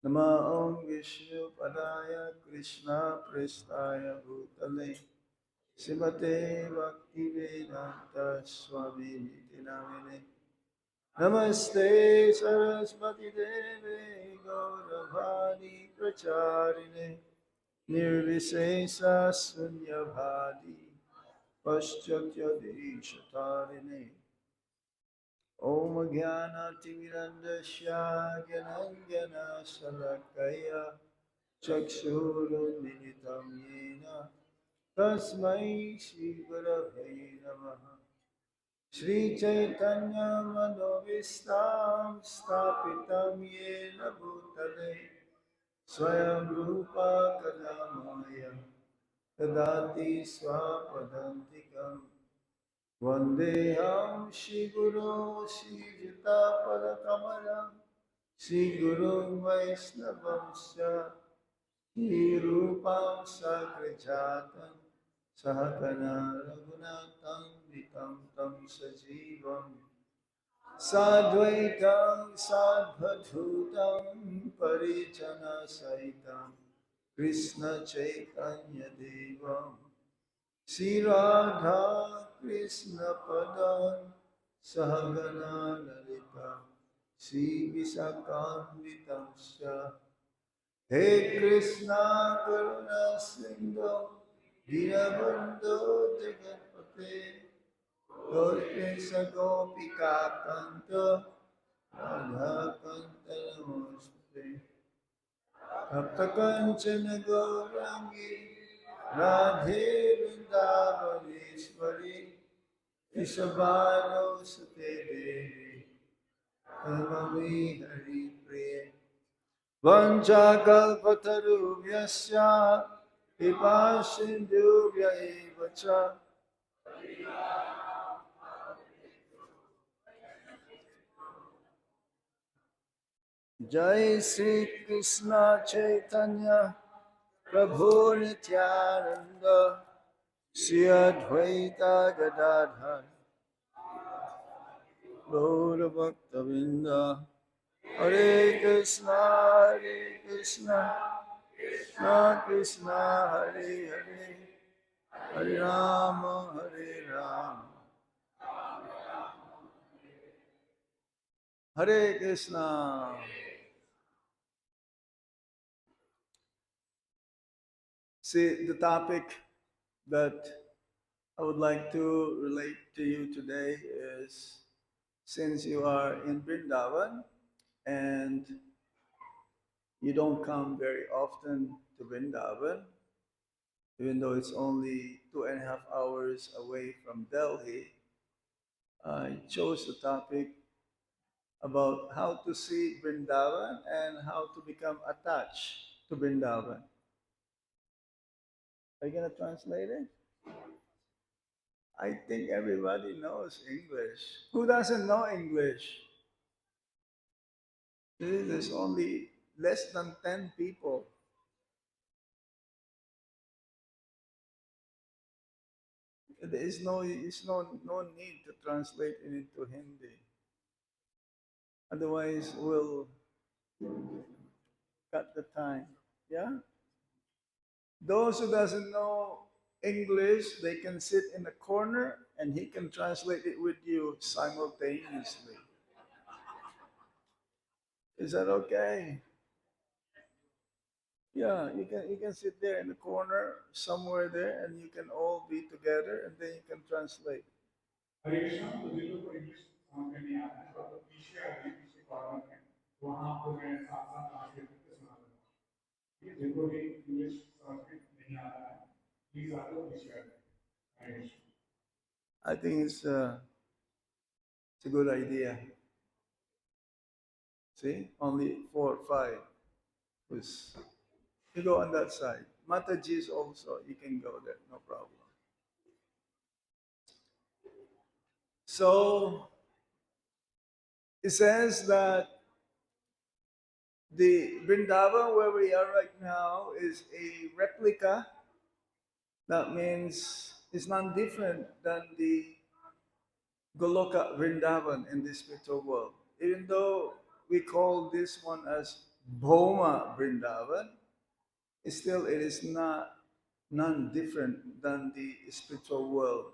Nama Om Vishnu Padaya Krishna Prestaya Bhutale Srimate Bhaktivedanta Swami Niti Namine Namaste Saraswati Deve Gauravani Pracharine Nirvisesa Sunyavadi Paschatya Deshatarine Om Jnana Timirandasya Gyananjana Salakaya Chakshurunmilitam Yena Tasmai Shri Gurave Namaha Shri Chaitanya Manovistam Stapitam Yena Bhutale Swayam Rupa Kadamaya Tadati Swapadantikam Vandeham Shri Guru Shri Jita Padakamalam Shri Guru Vaisnavamsya Nirupam Sagrajatam Sahagana Raghunatam Vitam Tam Sajivam Sadvaitam Sadbhadhutam Parijana Saitam Krishna Chaitanya Devam Sri Radha Krishna Padam Sahagana Lalita Sri Visakamvitam Sya He Krishna Karuna Sindhu Dinabandhu Jagatpate Gopisa Gopika Kanta Radha Kanta Namaste Bhakta Kanchana Gaurangi Radhe Vrindavaneshwari Ishabhano Sute Devi Namavi Hari Priya Vanchakalpatarubhyasya Vipasindhubhya eva cha Jai Sri Krishna Chaitanya Prabhu Nityananda Sri Advaita Gadadhar Gaura Bhakta Vrinda Hare Krishna Hare Krishna Krishna Krishna Hare Hare Hare Rama Hare Rama Hare Krishna. See, the topic that I would like to relate to you today is, since you are in Vrindavan and you don't come very often to Vrindavan, even though it's only 2.5 hours away from Delhi, I chose the topic about how to see Vrindavan and how to become attached to Vrindavan. Are you going to translate it? I think everybody knows English. Who doesn't know English? There's only less than 10 people. There is no need to translate it into Hindi. Otherwise, we'll cut the time. Yeah? Those who doesn't know English, they can sit in the corner and he can translate it with you simultaneously. Is that okay? Yeah, you can sit there in the corner somewhere there, and you can all be together, and then you can translate. हरे कृष्णा तो जिन लोगों को English समझ में नहीं आता है तो आप लोग पीछे आ गए पीछे कॉर्नर में वहाँ आपको मैं साथ साथ ट्रांसलेट करके सुना दूंगा ये जिनको भी इंग्लिश समझ में नहीं आता है प्लीज आप लोग पीछे आ जाए हरे Krishna I think it's a good idea. See, only 4 or 5 was. You go on that side. Mataji's also, you can go there, no problem. So it says that the Vrindavan where we are right now is a replica. That means it's not different than the Goloka Vrindavan in this spiritual world. Even though we call this one as Bhoma Vrindavan, still it is not none different than the spiritual world,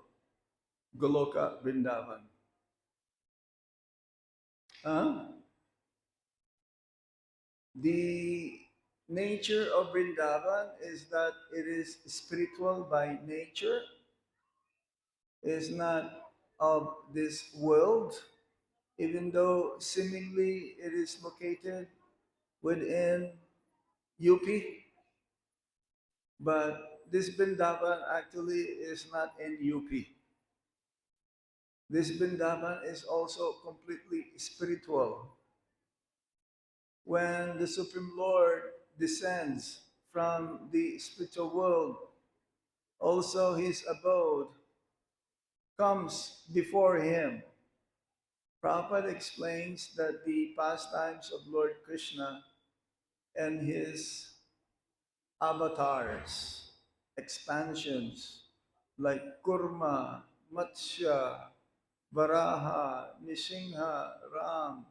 Goloka Vrindavan. Huh? The nature of Vrindavan is that it is spiritual by nature, is not of this world, even though seemingly it is located within UP, but this Vrindavan actually is not in UP. This Vrindavan is also completely spiritual. When the Supreme Lord descends from the spiritual world, also his abode comes before him. Prabhupada explains that the pastimes of Lord Krishna and his avatars, expansions like Kurma, Matsya, Varaha, Nisingha, Ram,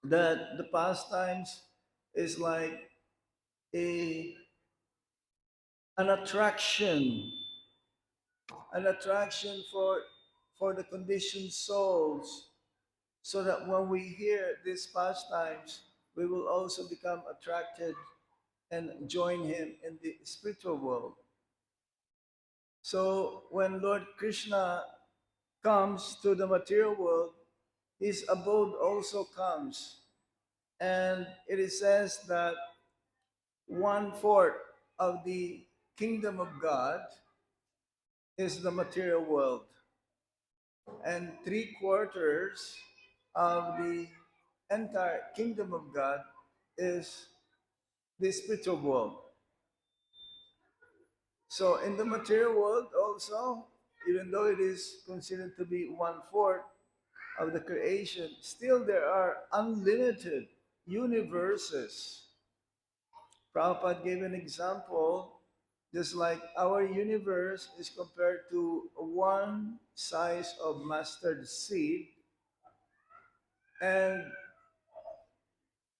that the pastimes is like a an attraction, an attraction for the conditioned souls, so that when we hear these pastimes, we will also become attracted and join him in the spiritual world. So when Lord Krishna comes to the material world, his abode also comes. And it is says that 1/4 of the kingdom of God is the material world, and 3/4 of the entire kingdom of God is the spiritual world. So in the material world also, even though it is considered to be 1/4 of the creation, still there are unlimited universes. Prabhupada gave an example, just like our universe is compared to one size of mustard seed, and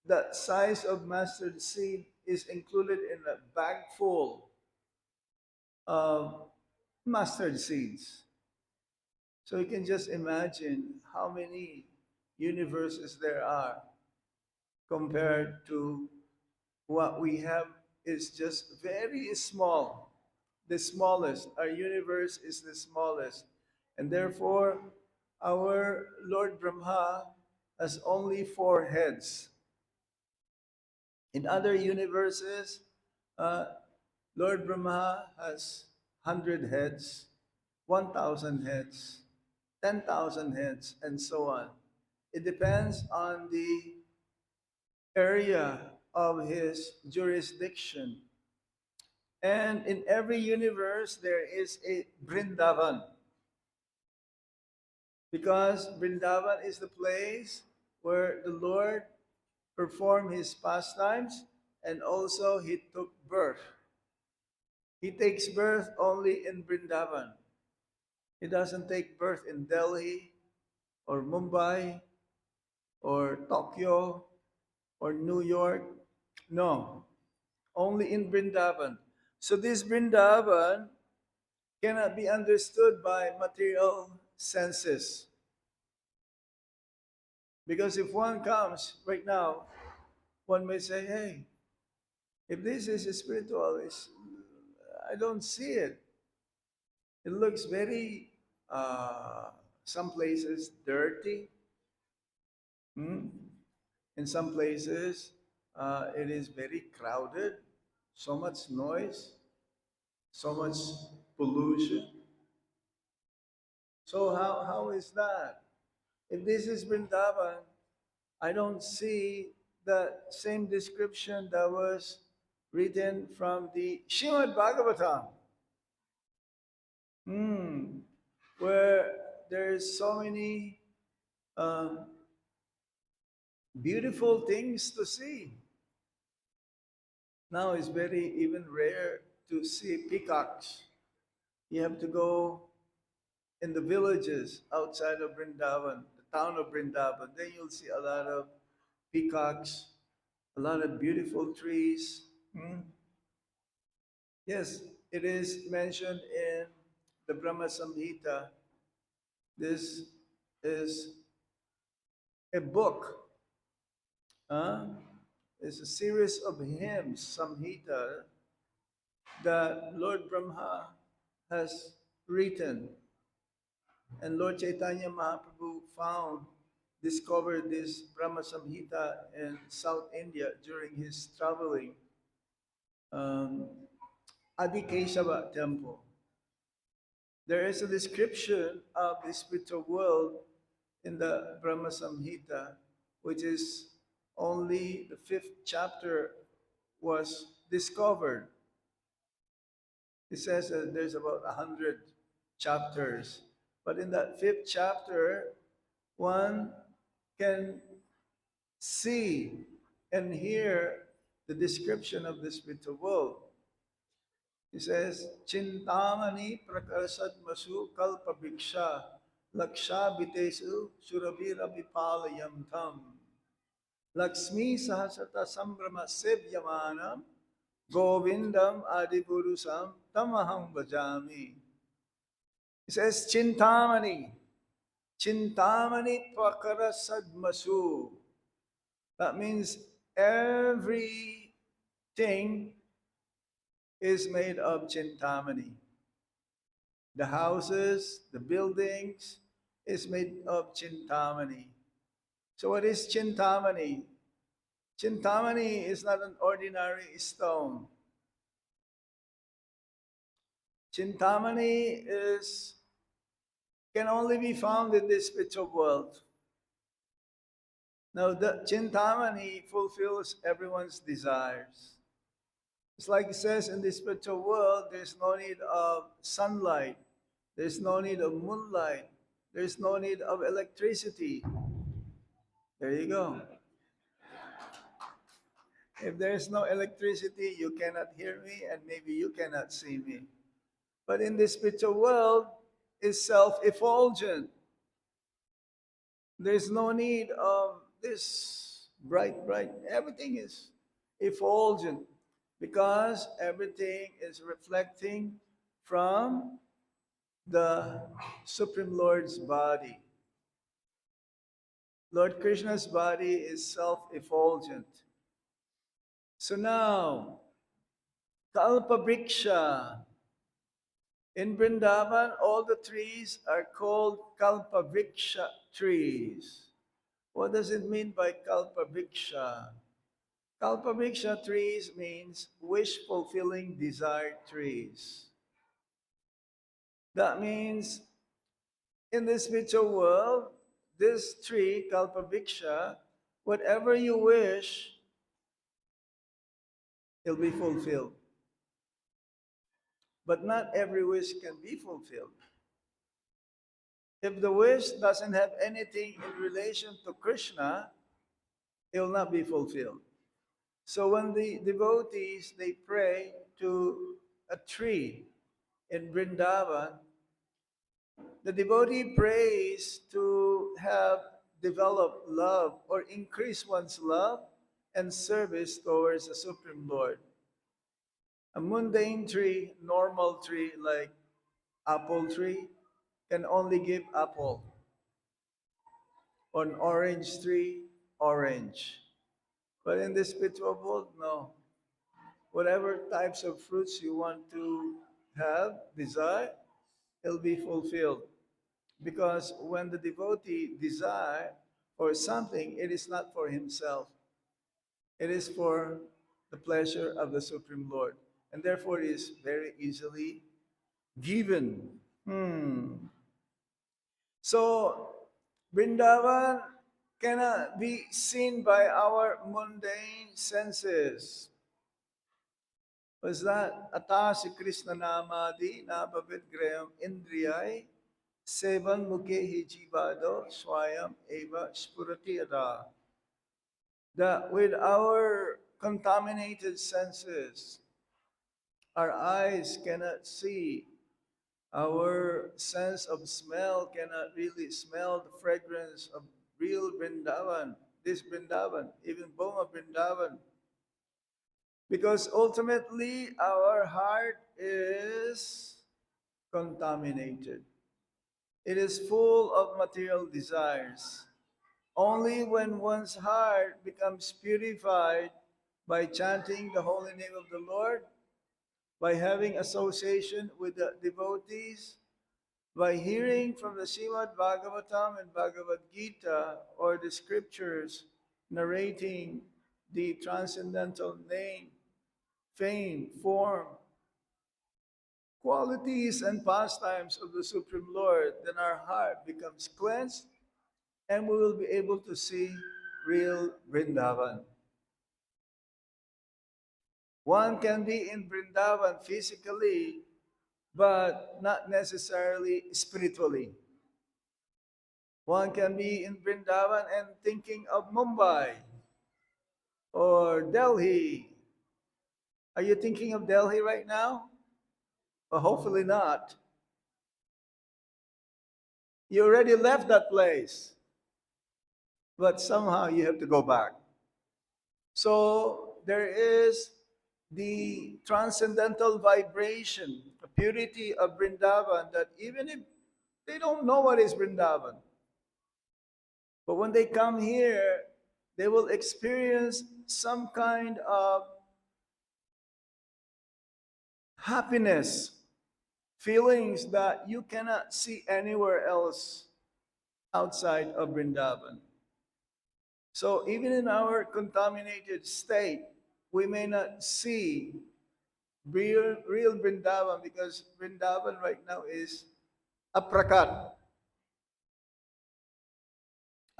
that size of mustard seed is included in a bag full of mustard seeds. So you can just imagine how many universes there are compared to what we have is just very small. The smallest. Our universe is the smallest. And therefore, our Lord Brahma has only 4 heads. In other universes, Lord Brahma has 100 heads, 1,000 heads, 10,000 heads, and so on. It depends on the area of his jurisdiction. And in every universe, there is a Vrindavan. Because Vrindavan is the place where the Lord performed his pastimes and also he took birth. He takes birth only in Vrindavan. He doesn't take birth in Delhi or Mumbai or Tokyo or New York. No, only in Vrindavan. So this Vrindavan cannot be understood by material senses. Because if one comes right now, one may say, hey, if this is spiritual, I don't see it. It looks very, some places, dirty. In some places, it is very crowded, so much noise, so much pollution. So how is that? If this is Vrindavan, I don't see the same description that was written from the Shrimad Bhagavatam, where there's so many beautiful things to see. Now it's very even rare to see peacocks. You have to go in the villages outside of Vrindavan, the town of Vrindavan, then you'll see a lot of peacocks, a lot of beautiful trees. Hmm? Yes, it is mentioned in the Brahma Samhita. This is a book. Huh? It's a series of hymns, Samhita, that Lord Brahma has written. And Lord Chaitanya Mahaprabhu discovered this Brahma Samhita in South India during his traveling um, Adi Kesava temple. There is a description of the spiritual world in the Brahma Samhita, which is only the 5th chapter was discovered. It says that there's about 100 chapters. But in that 5th chapter, one can see and hear the description of the spiritual world. He says, Chintamani prakarsad masu kalpabiksha laksha bitesu surabira vipalayam tham Lakshmi sahasrata sambrama sevyamanam govindam adipurusam tamaham bhajami. He says, Chintamani prakarasad masu. That means everything is made of Chintamani. The houses, the buildings is made of Chintamani. So what is Chintamani? Chintamani is not an ordinary stone. Chintamani can only be found in the spiritual world. Now, the Chintamani fulfills everyone's desires. It's like it says in the spiritual world, there's no need of sunlight, there's no need of moonlight, there's no need of electricity. There you go. If there's no electricity, you cannot hear me and maybe you cannot see me. But in the spiritual world, it's self-effulgent. There's no need of this bright. Everything is effulgent because everything is reflecting from the Supreme Lord's body. Lord Krishna's body is self-effulgent. So now, Kalpavriksha. In Vrindavan, all the trees are called Kalpavriksha trees. What does it mean by Kalpavriksha? Kalpavriksha trees means wish-fulfilling desire trees. That means in the spiritual world, this tree, Kalpavriksha, whatever you wish, it'll be fulfilled. But not every wish can be fulfilled. If the wish doesn't have anything in relation to Krishna, it will not be fulfilled. So when the devotees, they pray to a tree in Vrindavan, the devotee prays to have developed love or increase one's love and service towards the Supreme Lord. A mundane tree, normal tree like apple tree, can only give apple. On orange tree, orange. But in the spiritual world, no. Whatever types of fruits you want to have, desire, it'll be fulfilled. Because when the devotee desire for something, it is not for himself. It is for the pleasure of the Supreme Lord. And therefore it is very easily given. So, Vrindavan cannot be seen by our mundane senses. Was that Atasi Krishna Namadi Nabavid Graham Indriyai Sevan Mukhe Jivado Swayam Eva Spuratiyada. That with our contaminated senses, our eyes cannot see Our sense of smell cannot really smell the fragrance of real Vrindavan, this Vrindavan, even Boma Vrindavan. Because ultimately, our heart is contaminated. It is full of material desires. Only when one's heart becomes purified by chanting the holy name of the Lord, by having association with the devotees, by hearing from the Srimad Bhagavatam and Bhagavad Gita or the scriptures narrating the transcendental name, fame, form, qualities, and pastimes of the Supreme Lord, then our heart becomes cleansed and we will be able to see real Vrindavan. One can be in Vrindavan physically, but not necessarily spiritually. One can be in Vrindavan and thinking of Mumbai or Delhi. Are you thinking of Delhi right now? Well, hopefully not. You already left that place, but somehow you have to go back. So there is the transcendental vibration, the purity of Vrindavan, that even if they don't know what is Vrindavan, but when they come here, they will experience some kind of happiness, feelings that you cannot see anywhere else outside of Vrindavan. So even in our contaminated state, we may not see real Vrindavan because Vrindavan right now is aprakat.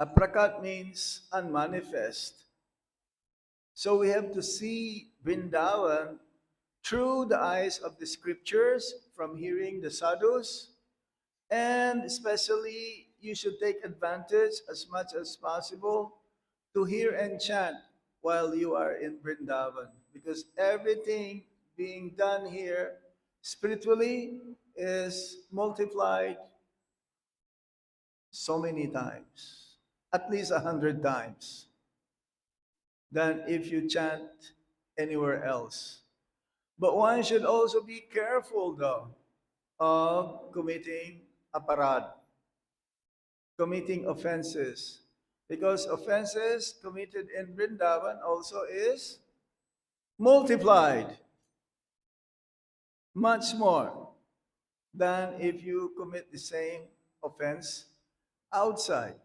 Aprakat means unmanifest. So we have to see Vrindavan through the eyes of the scriptures, from hearing the sadhus, and especially you should take advantage as much as possible to hear and chant while you are in Vrindavan, because everything being done here spiritually is multiplied so many times, at least 100 times, than if you chant anywhere else. But one should also be careful, though, of committing aparad, committing offenses. Because offenses committed in Vrindavan also is multiplied much more than if you commit the same offense outside.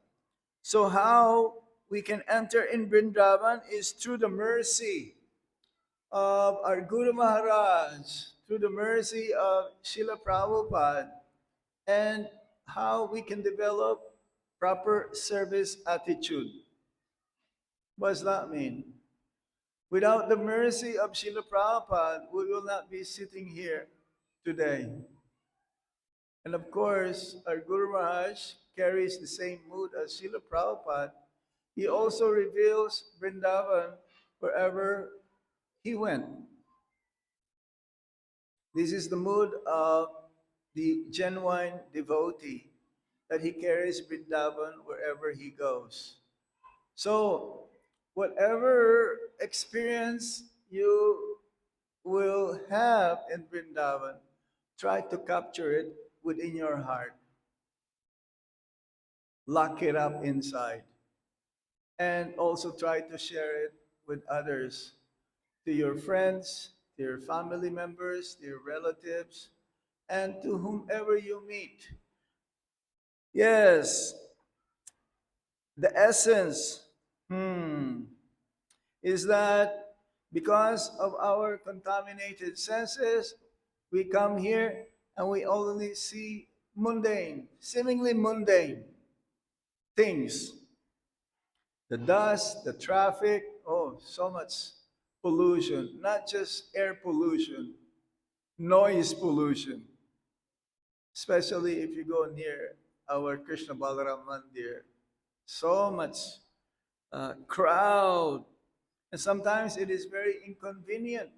So how we can enter in Vrindavan is through the mercy of our Guru Maharaj, through the mercy of Srila Prabhupada, and how we can develop proper service attitude. What does that mean? Without the mercy of Srila Prabhupada, we will not be sitting here today. And of course, our Guru Maharaj carries the same mood as Srila Prabhupada. He also reveals Vrindavan wherever he went. This is the mood of the genuine devotee, that he carries Vrindavan wherever he goes. So, whatever experience you will have in Vrindavan, try to capture it within your heart. Lock it up inside. And also try to share it with others, to your friends, to your family members, to your relatives, and to whomever you meet. Yes, the essence is that because of our contaminated senses, we come here and we only see mundane, seemingly mundane things. The dust, the traffic, oh, so much pollution, not just air pollution, noise pollution, especially if you go near our Krishna Balaram Mandir. So much crowd, and sometimes it is very inconvenient.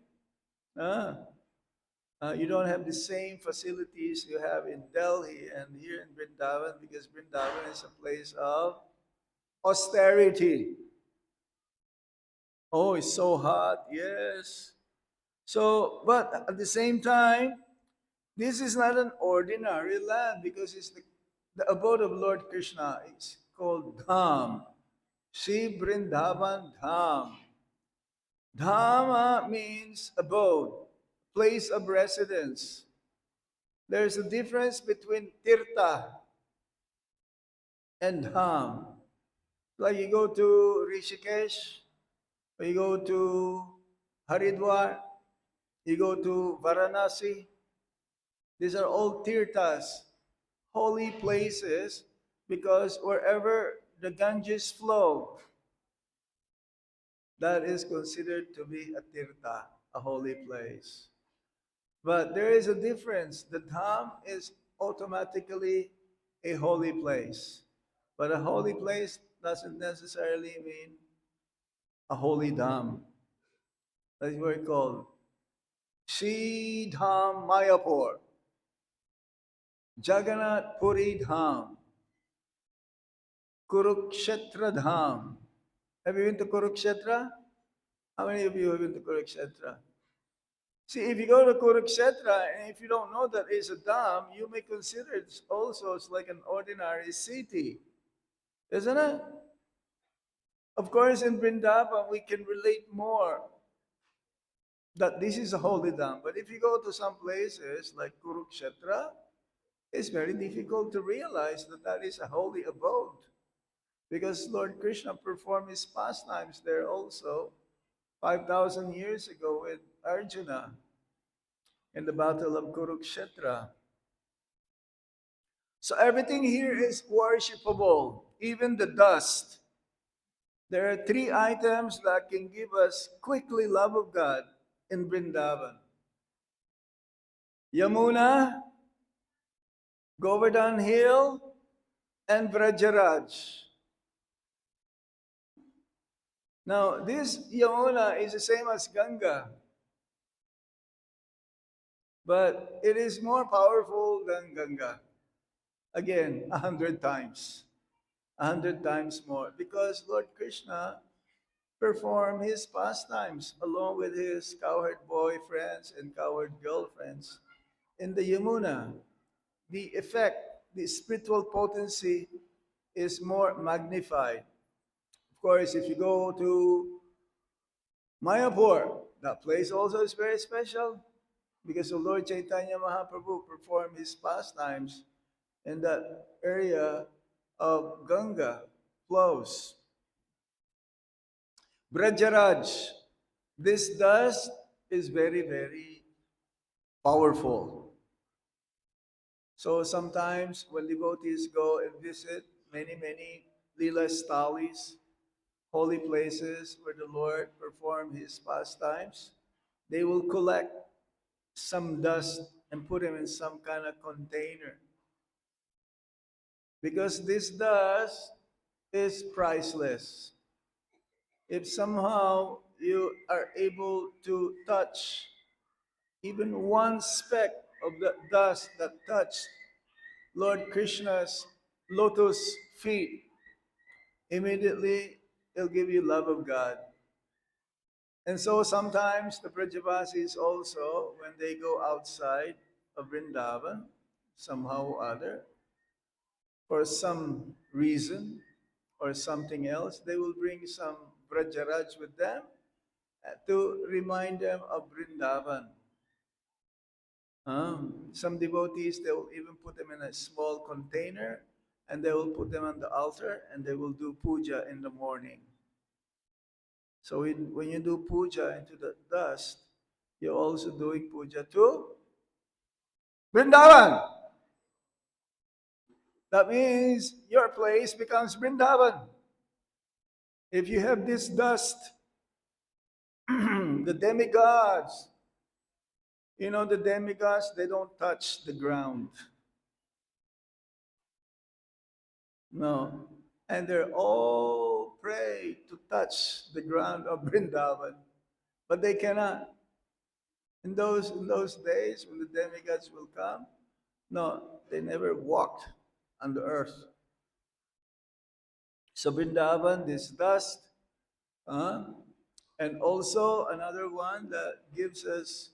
You don't have the same facilities you have in Delhi and here in Vrindavan, because Vrindavan is a place of austerity. Oh, it's so hot, yes. So, but at the same time, this is not an ordinary land, because it's the abode of Lord Krishna. It's called Dham. Shri Vrindavan Dham. Dhama means abode, place of residence. There's a difference between Tirtha and Dham. Like you go to Rishikesh, or you go to Haridwar, you go to Varanasi. These are all Tirthas, holy places, because wherever the Ganges flow, that is considered to be a Tirtha, a holy place. But there is a difference. The Dham is automatically a holy place. But a holy place doesn't necessarily mean a holy Dham. That's what it's called. Shri Dham Mayapur, Jagannath Puri Dham, Kurukshetra Dham. Have you been to Kurukshetra? How many of you have been to Kurukshetra? See, if you go to Kurukshetra and if you don't know that it's a dam, you may consider it also as like an ordinary city, isn't it? Of course, in Vrindavan, we can relate more that this is a holy dam. But if you go to some places like Kurukshetra, it's very difficult to realize that that is a holy abode, because Lord Krishna performed his pastimes there also 5,000 years ago with Arjuna in the Battle of Kurukshetra. So everything here is worshipable, even the dust. There are three items that can give us quickly love of God in Vrindavan: Yamuna, Govardhan Hill, and Vrajaraj. Now, this Yamuna is the same as Ganga, but it is more powerful than Ganga. Again, 100 times. 100 times more. Because Lord Krishna performed his pastimes along with his cowherd boyfriends and cowherd girlfriends in the Yamuna. The effect, the spiritual potency is more magnified. Of course, if you go to Mayapur, that place also is very special, because the Lord Chaitanya Mahaprabhu performed his pastimes in that area of Ganga flows. Brajaraj, this dust is very, very powerful. So sometimes when devotees go and visit many, many lila sthalis, holy places where the Lord performed his pastimes, they will collect some dust and put them in some kind of container. Because this dust is priceless. If somehow you are able to touch even one speck of the dust that touched Lord Krishna's lotus feet, immediately it'll give you love of God. And so sometimes the Brajavasis also, when they go outside of Vrindavan, somehow or other, for some reason or something else, they will bring some Brajaraj with them to remind them of Vrindavan. Some devotees, they will even put them in a small container and they will put them on the altar and they will do puja in the morning. So when you do puja into the dust, you're also doing puja to Vrindavan. That means your place becomes Vrindavan. If you have this dust, the demigods, you know, the demigods, they don't touch the ground. No. And they're all pray to touch the ground of Vrindavan. But they cannot. In those days when the demigods will come, no, they never walked on the earth. So Vrindavan, this dust, uh, and also another one that gives us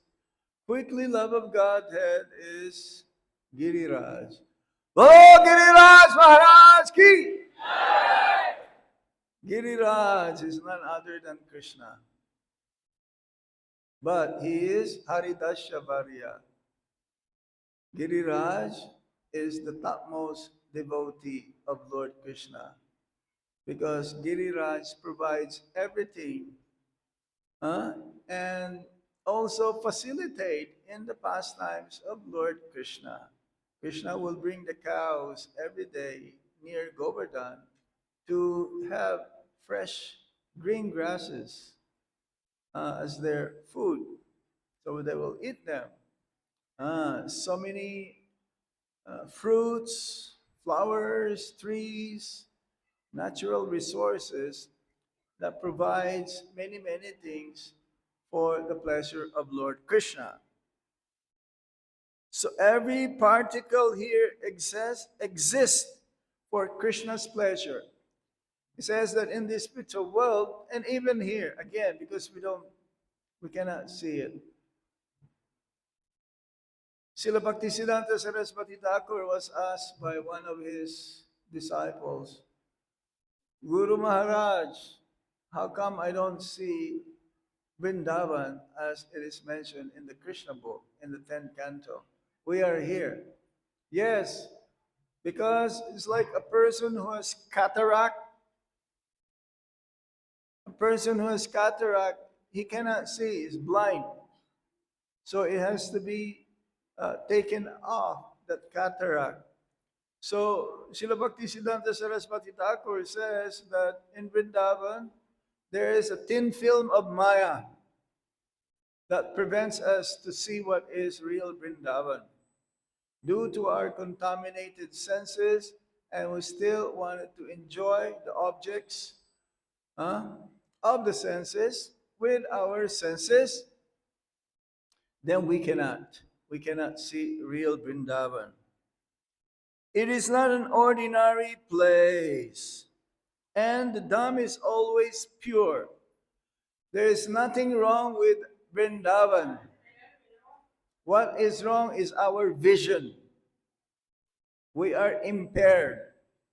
quickly love of Godhead is Giriraj. Oh, Giriraj Maharaj ki! Giriraj is none other than Krishna. But he is Haridashavarya. Giriraj is the topmost devotee of Lord Krishna because Giriraj provides everything, uh, and also facilitate in the pastimes of Lord Krishna. Krishna will bring the cows every day near Govardhan to have fresh green grasses as their food. So they will eat them. So many fruits, flowers, trees, natural resources that provides many, many things for the pleasure of Lord Krishna. So every particle here exists for Krishna's pleasure. He says that in this spiritual world, and even here, again, because we cannot see it. Srila Bhaktisiddhanta Saraswati Thakur was asked by one of his disciples, Guru Maharaj, how come I don't see Vrindavan as it is mentioned in the Krishna book, in the 10th canto? We are here. Yes, because it's like a person who has cataract. A person who has cataract, he cannot see, he's blind. So it has to be taken off, that cataract. So Srila Bhaktisiddhanta Saraswati Thakur says that in Vrindavan, there is a thin film of Maya that prevents us to see what is real Vrindavan due to our contaminated senses, and we still wanted to enjoy the objects uh, of the senses with our senses, then we cannot. We cannot see real Vrindavan. It is not an ordinary place, and the Dham is always pure. There is nothing wrong with Vrindavan. What is wrong is our vision. We are impaired.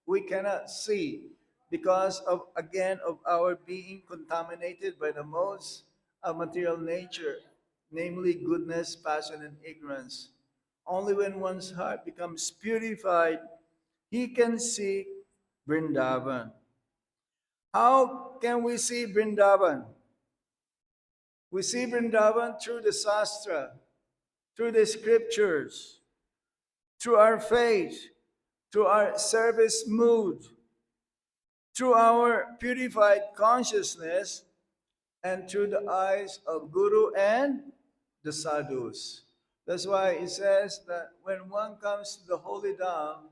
We cannot see because of, again, of our being contaminated by the modes of material nature, namely goodness, passion, and ignorance. Only when one's heart becomes purified, he can see Vrindavan. How can we see Vrindavan? We see Vrindavan through the Shastra, through the scriptures, through our faith, through our service mood, through our purified consciousness, and through the eyes of Guru and the sadhus. That's why it says that when one comes to the holy Dham,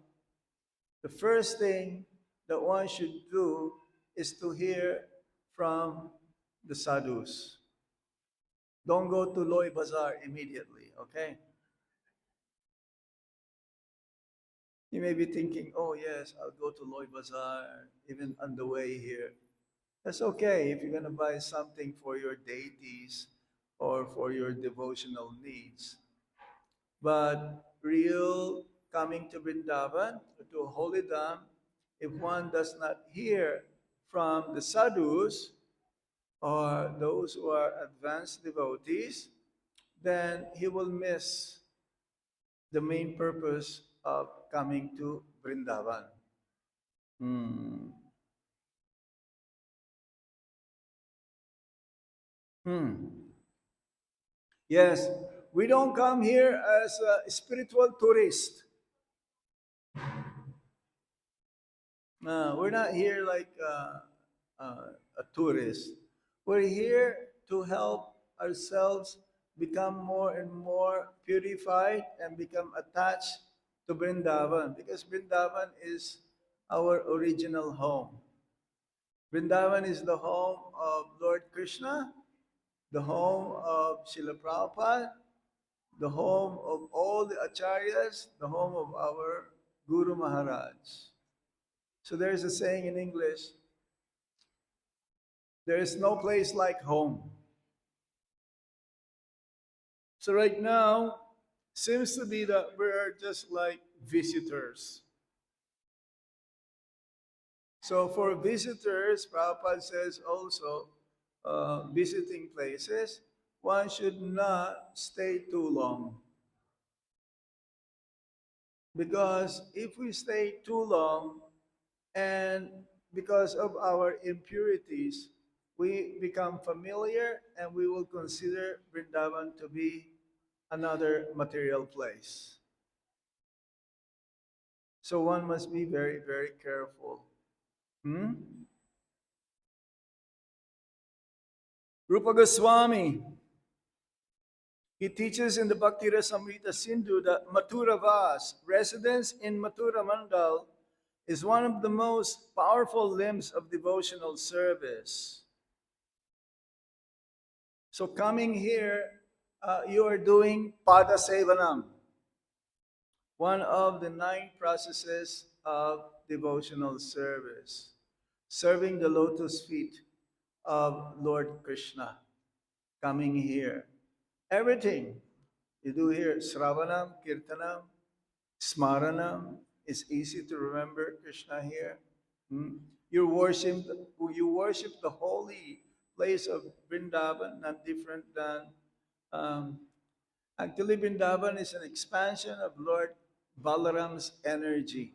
the first thing that one should do is to hear from the sadhus. Don't go to Loy Bazaar immediately, okay? You may be thinking, oh yes, I'll go to Loy Bazaar even on the way here. That's okay if you're going to buy something for your deities or for your devotional needs. But real coming to Vrindavan, to Holy Dham, if one does not hear from the sadhus or those who are advanced devotees, then he will miss the main purpose of coming to Vrindavan. Hmm. Hmm. Yes, we don't come here as a spiritual tourist. We're not here like a tourist. We're here to help ourselves become more and more purified and become attached to Vrindavan because Vrindavan is our original home. Vrindavan is the home of Lord Krishna, the home of Srila Prabhupada, the home of all the acharyas, the home of our Guru Maharaj. So there's a saying in English, there is no place like home. So right now, seems to be that we're just like visitors. So for visitors, Prabhupada says also, visiting places, one should not stay too long. Because if we stay too long, and because of our impurities, we become familiar and we will consider Vrindavan to be another material place. So one must be very, very careful. Rupa Goswami, he teaches in the Bhakti Rasamrita Sindhu that Mathura Vas, residence in Mathura Mandal, is one of the most powerful limbs of devotional service. So coming here, you are doing Pada Sevanam, one of the 9 processes of devotional service, serving the lotus feet of Lord Krishna, coming here. Everything you do here, Sravanam, Kirtanam, Smaranam, it's easy to remember Krishna here. You worship the holy place of Vrindavan, not different than actually Vrindavan is an expansion of Lord Balaram's energy.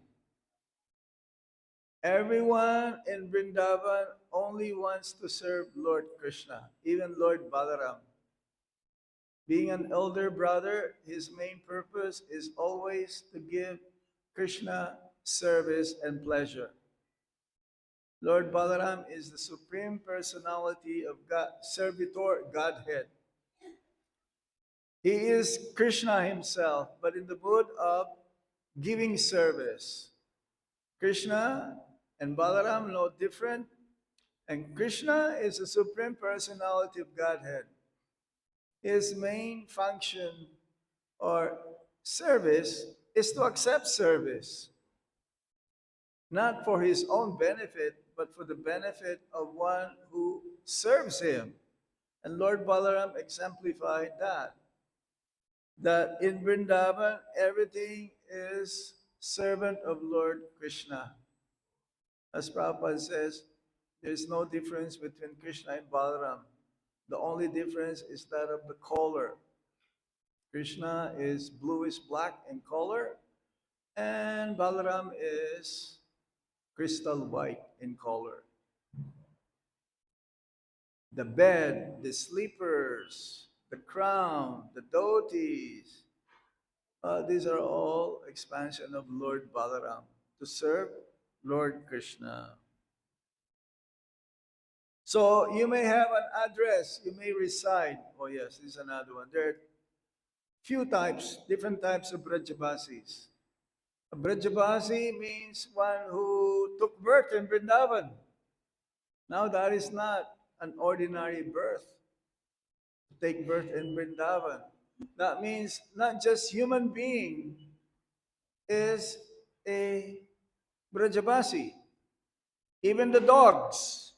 Everyone in Vrindavan only wants to serve Lord Krishna, even Lord Balaram. Being an elder brother, his main purpose is always to give Krishna service and pleasure. Lord Balaram is the supreme personality of God, servitor Godhead. He is Krishna himself, but in the mood of giving service. Krishna and Balaram no different, and Krishna is the supreme personality of Godhead. His main function or service is to accept service, not for his own benefit, but for the benefit of one who serves him. And Lord Balaram exemplified that in Vrindavan, everything is servant of Lord Krishna. As Prabhupada says, there's no difference between Krishna and Balaram. The only difference is that of the color. Krishna is bluish black in color, and Balaram is crystal white in color. The bed, the sleepers, the crown, the dhotis, these are all expansion of Lord Balaram to serve Lord Krishna. So you may have an address, you may reside. Oh yes, this is another one. There are few types, different types of Brajabasis. A Brajabasi means one who took birth in Vrindavan. Now that is not an ordinary birth, to take birth in Vrindavan. That means not just human being is a Brajabasi. Even the dogs,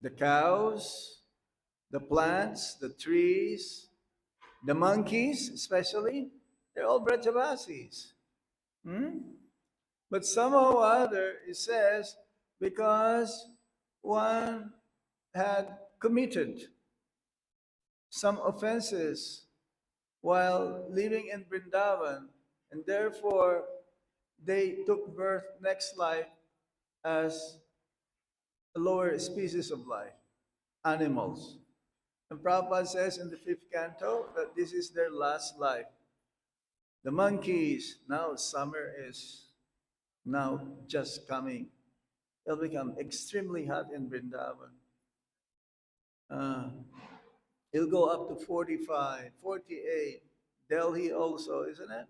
the cows, the plants, the trees, the monkeys especially, they're all Brajavasis. But somehow or other, it says, because one had committed some offenses while living in Vrindavan, and therefore they took birth next life as a lower species of life, animals. And Prabhupada says in the 5th canto that this is their last life. The monkeys, now summer is now just coming. It'll become extremely hot in Vrindavan. It'll go up to 45, 48. Delhi also, isn't it?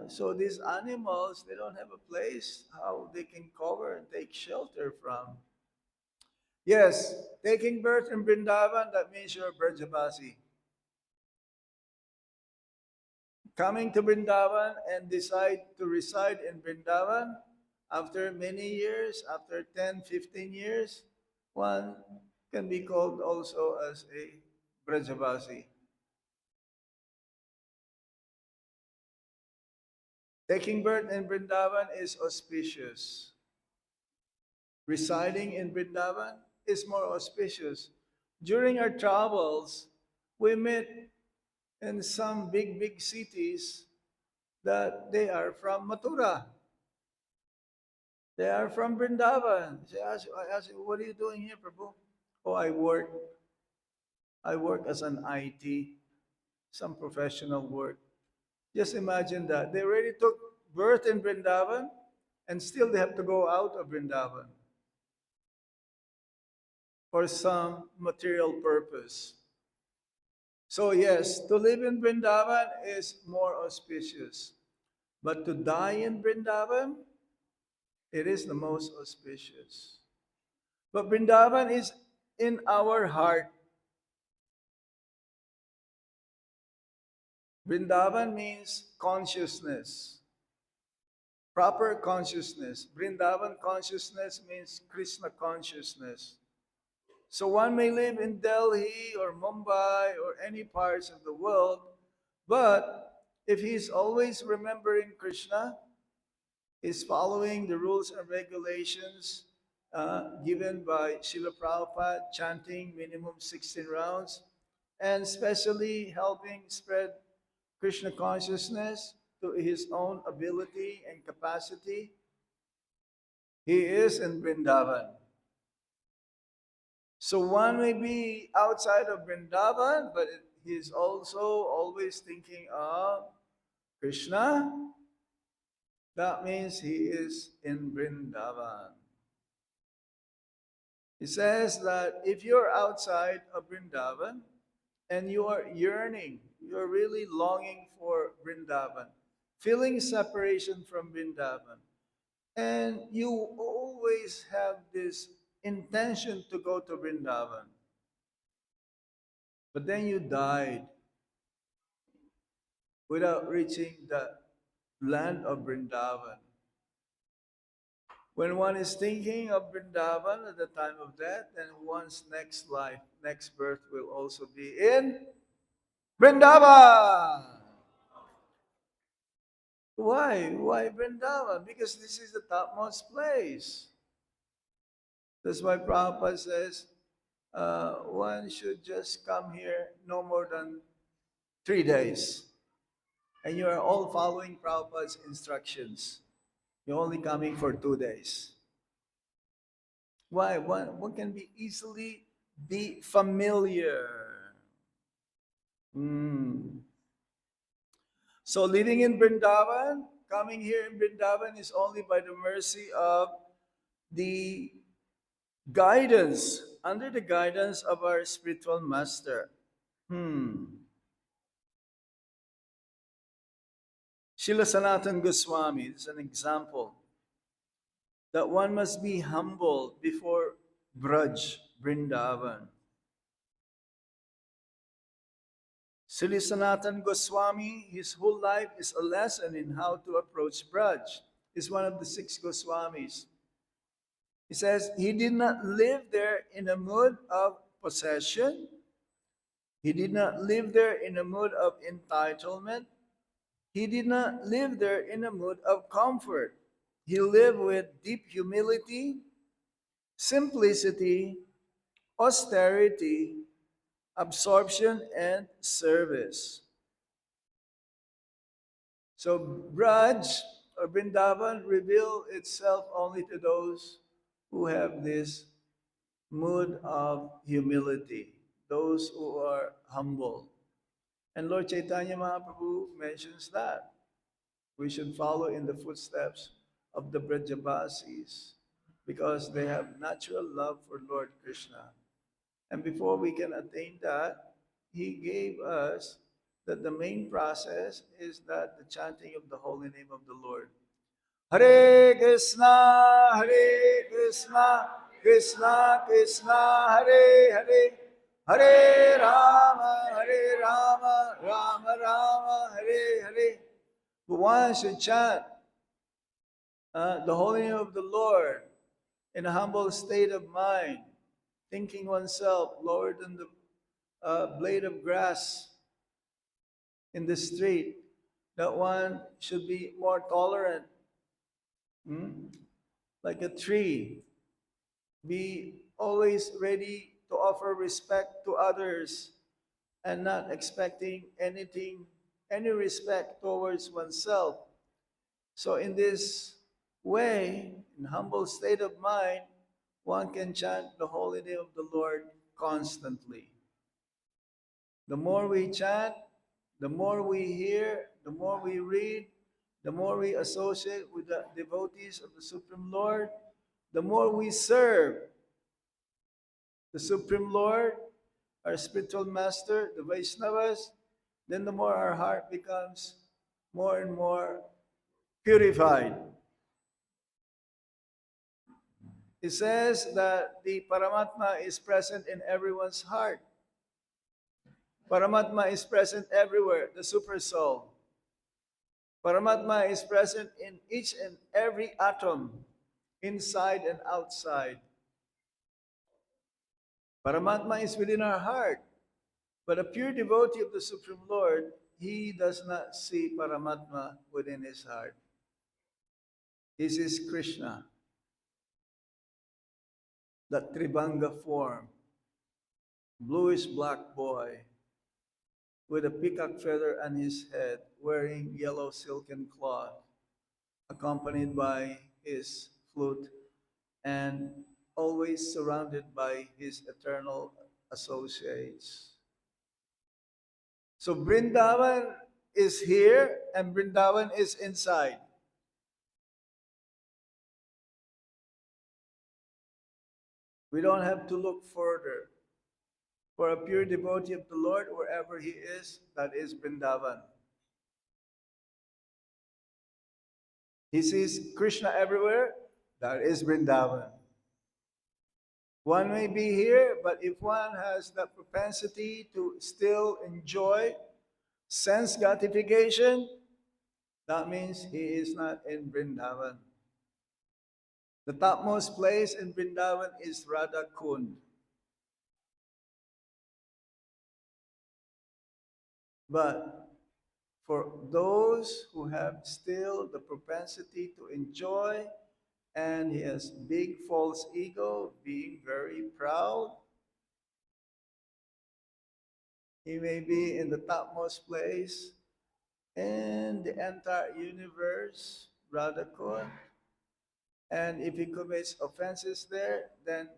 So these animals, they don't have a place how they can cover and take shelter from. Yes, taking birth in Vrindavan, that means you're Brajabasi. Coming to Vrindavan and decide to reside in Vrindavan after many years, after 10, 15 years, one can be called also as a Brajabasi. Taking birth in Vrindavan is auspicious. Residing in Vrindavan is more auspicious. During our travels, we met in some big cities that they are from Mathura. They are from Vrindavan. I ask, what are you doing here, Prabhu? Oh, I work as an IT, some professional work. Just imagine that. They already took birth in Vrindavan and still they have to go out of Vrindavan for some material purpose. So, yes, to live in Vrindavan is more auspicious. But to die in Vrindavan, it is the most auspicious. But Vrindavan is in our heart. Vrindavan means consciousness, proper consciousness. Vrindavan consciousness means Krishna consciousness. So one may live in Delhi or Mumbai or any parts of the world, but if he's always remembering Krishna, is following the rules and regulations given by Srila Prabhupada, chanting minimum 16 rounds, and especially helping spread Krishna consciousness to his own ability and capacity. He is in Vrindavan. So one may be outside of Vrindavan, but he's also always thinking of Krishna. That means he is in Vrindavan. He says that if you're outside of Vrindavan and you are yearning, you're really longing for Vrindavan, feeling separation from Vrindavan, and you always have this intention to go to Vrindavan, but then you died without reaching the land of Vrindavan. When one is thinking of Vrindavan at the time of death, then one's next life, next birth will also be in Vrindavan. Why? Why Vrindavan? Because this is the topmost place. That's why Prabhupada says one should just come here no more than 3 days. And you are all following Prabhupada's instructions. You're only coming for 2 days. Why? One can be easily be familiar. So living in Vrindavan, coming here in Vrindavan is only by the mercy of the guidance, under the guidance of our spiritual master. Srila Sanatana Goswami is an example that one must be humble before Braj, Vrindavan. Srila Sanatana Goswami, his whole life is a lesson in how to approach Braj. He's one of the 6 Goswamis. He says he did not live there in a mood of possession. He did not live there in a mood of entitlement. He did not live there in a mood of comfort. He lived with deep humility, simplicity, austerity, absorption, and service. So Braj or Vrindavan reveal itself only to those who have this mood of humility, those who are humble. And Lord Chaitanya Mahaprabhu mentions that we should follow in the footsteps of the Brajabasis because they have natural love for Lord Krishna. And before we can attain that, he gave us that the main process is that the chanting of the holy name of the Lord. Hare Krishna, Krishna Krishna Hare Hare, Hare Rama, Rama Rama, Hare Hare. Who wants to chant the holy name of the Lord in a humble state of mind, thinking oneself lower than the blade of grass in the street, that one should be more tolerant, like a tree. Be always ready to offer respect to others and not expecting anything, any respect towards oneself. So, in this way, in humble state of mind, one can chant the holy name of the Lord constantly. The more we chant, the more we hear, the more we read, the more we associate with the devotees of the Supreme Lord, the more we serve the Supreme Lord, our spiritual master, the Vaishnavas, then the more our heart becomes more and more purified. It says that the Paramatma is present in everyone's heart. Paramatma is present everywhere, the Super Soul. Paramatma is present in each and every atom, inside and outside. Paramatma is within our heart. But a pure devotee of the Supreme Lord, he does not see Paramatma within his heart. This is Krishna, that Tribanga form, bluish black boy, with a peacock feather on his head, wearing yellow silken cloth, accompanied by his flute, and always surrounded by his eternal associates. So Brindavan is here and Brindavan is inside. We don't have to look further. For a pure devotee of the Lord, wherever he is, that is Brindavan. He sees Krishna everywhere, that is Brindavan. One may be here, but if one has the propensity to still enjoy sense gratification, that means he is not in Vrindavan. The topmost place in Vrindavan is Radha Kund. But for those who have still the propensity to enjoy, and he has big false ego, being very proud, he may be in the topmost place in the entire universe, Radha Kund. And if he commits offenses there, then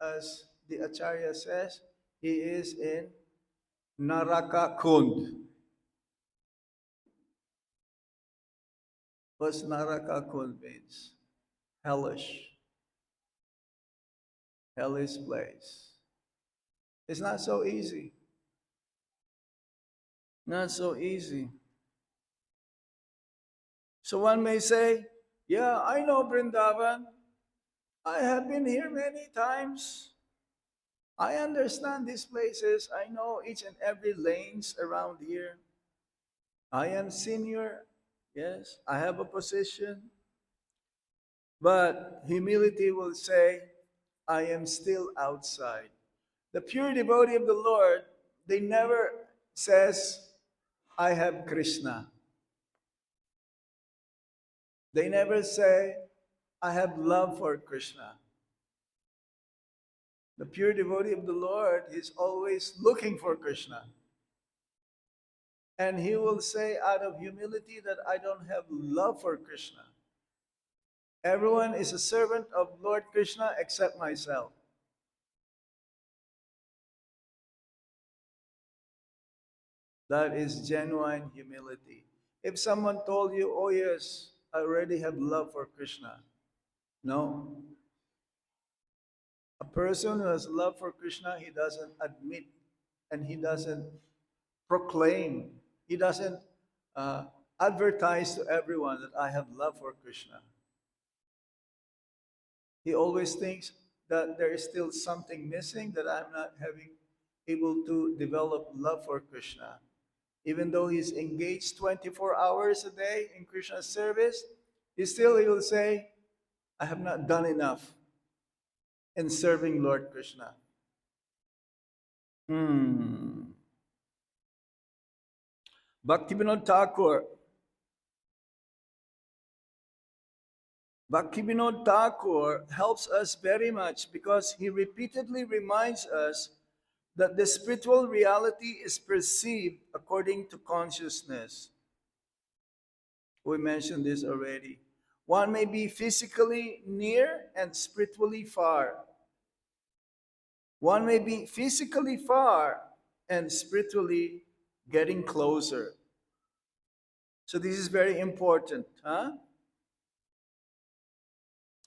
as the Acharya says, he is in Naraka Kund. What's Naraka Kund means? Hellish. Hellish place. It's not so easy. Not so easy. So one may say, yeah, I know Vrindavan. I have been here many times. I understand these places. I know each and every lanes around here. I am senior. Yes, I have a position. But humility will say, I am still outside. The pure devotee of the Lord, they never says, I have Krishna. They never say, I have love for Krishna. The pure devotee of the Lord is always looking for Krishna. And he will say out of humility that I don't have love for Krishna. Everyone is a servant of Lord Krishna except myself. That is genuine humility. If someone told you, oh yes, I already have love for Krishna. No. A person who has love for Krishna, he doesn't admit and he doesn't proclaim, he doesn't advertise to everyone that I have love for Krishna. He always thinks, that there is still something missing, that I'm not having able to develop love for Krishna. Even though he's engaged 24 hours a day in Krishna service, he will say, I have not done enough in serving Lord Krishna. Bhaktivinoda Thakur. Bhaktivinoda Thakur helps us very much because he repeatedly reminds us that the spiritual reality is perceived according to consciousness. We mentioned this already. One may be physically near and spiritually far. One may be physically far and spiritually getting closer. So this is very important, huh?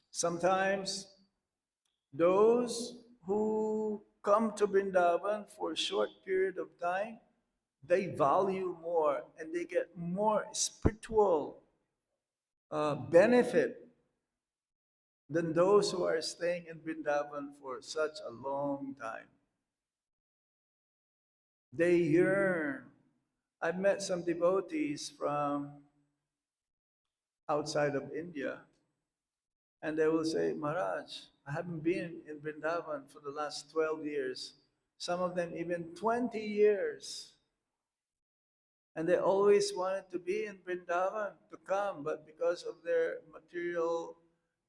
Sometimes those who come to Vrindavan for a short period of time, they value more and they get more spiritual benefit than those who are staying in Vrindavan for such a long time. They yearn. I've met some devotees from outside of India, and they will say, Maharaj, I haven't been in Vrindavan for the last 12 years. Some of them even 20 years. And they always wanted to be in Vrindavan, to come, but because of their material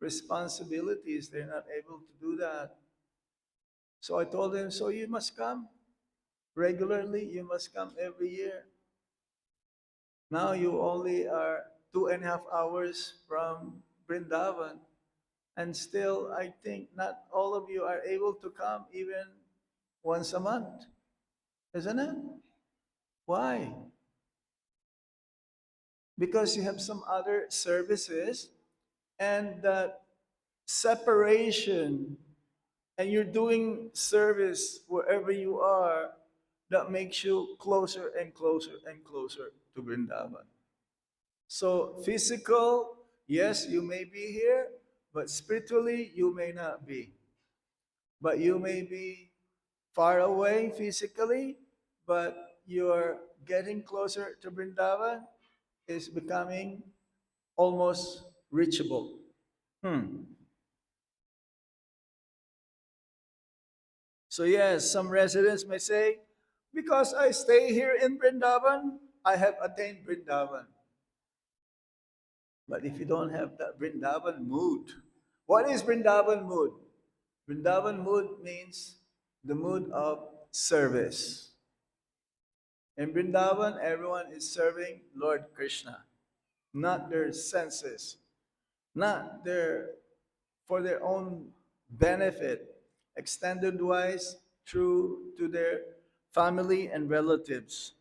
responsibilities, they're not able to do that. So I told them, so you must come regularly, you must come every year. Now you only are 2.5 hours from Vrindavan, and still I think not all of you are able to come even once a month, isn't it? Why? Because you have some other services, and that separation, and you're doing service wherever you are, that makes you closer and closer and closer to Vrindavan. So physical, yes, you may be here, but spiritually, you may not be. But you may be far away physically, but you're getting closer to Vrindavan, is becoming almost reachable. So yes, some residents may say, because I stay here in Vrindavan, I have attained Vrindavan. But if you don't have that Vrindavan mood, what is Vrindavan mood? Vrindavan mood means the mood of service. In Vrindavan, everyone is serving Lord Krishna, not their senses, not for their own benefit, extended wise through to their family and relatives.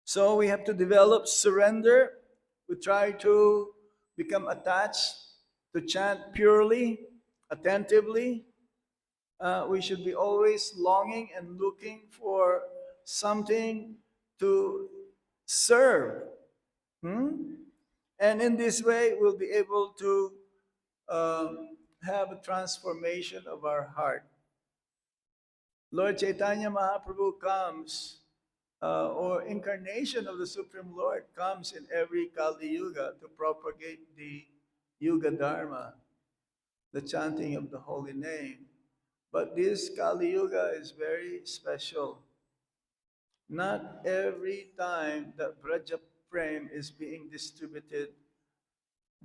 So we have to develop surrender. We try to become attached, to chant purely, attentively. We should be always longing and looking for something to serve. And in this way, we'll be able to have a transformation of our heart. Lord Chaitanya Mahaprabhu comes, or incarnation of the Supreme Lord comes in every Kali Yuga to propagate the Yuga Dharma, the chanting of the holy name. But this Kali Yuga is very special. Not every time that Braja Prem is being distributed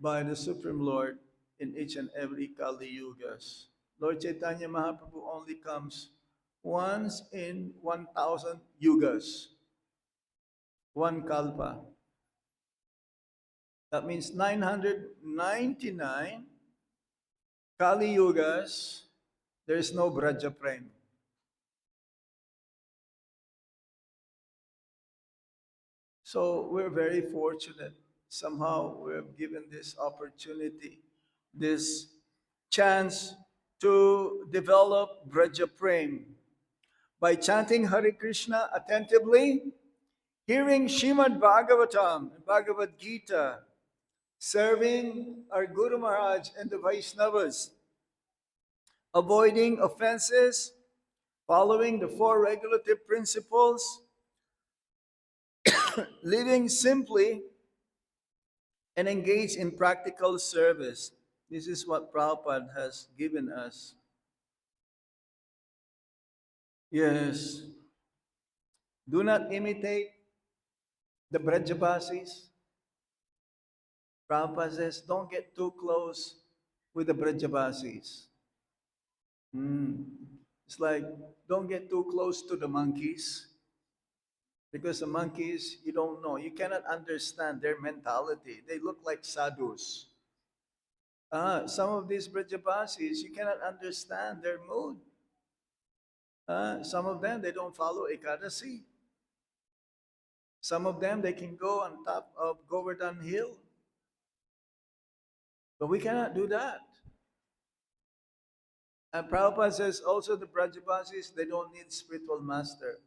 by the Supreme Lord in each and every Kali Yugas. Lord Chaitanya Mahaprabhu only comes once in 1,000 yugas, one kalpa. That means 999 Kali Yugas, there is no Braja Prem. So we're very fortunate. Somehow we have given this opportunity, this chance to develop Braja Prem by chanting Hare Krishna attentively, hearing Shrimad Bhagavatam and Bhagavad Gita, serving our Guru Maharaj and the Vaishnavas, avoiding offenses, following the four regulative principles, living simply, and engage in practical service. This is what Prabhupada has given us. Yes. Do not imitate the Brajabasis. Prabhupada says, don't get too close with the Brajabasis. It's like, don't get too close to the monkeys. Because the monkeys, you don't know. You cannot understand their mentality. They look like sadhus. Some of these Brajabasis, you cannot understand their mood. Some of them, they don't follow Ekadasi. Some of them, they can go on top of Govardhan Hill. But we cannot do that. And Prabhupada says also the Brajabasis, they don't need spiritual master.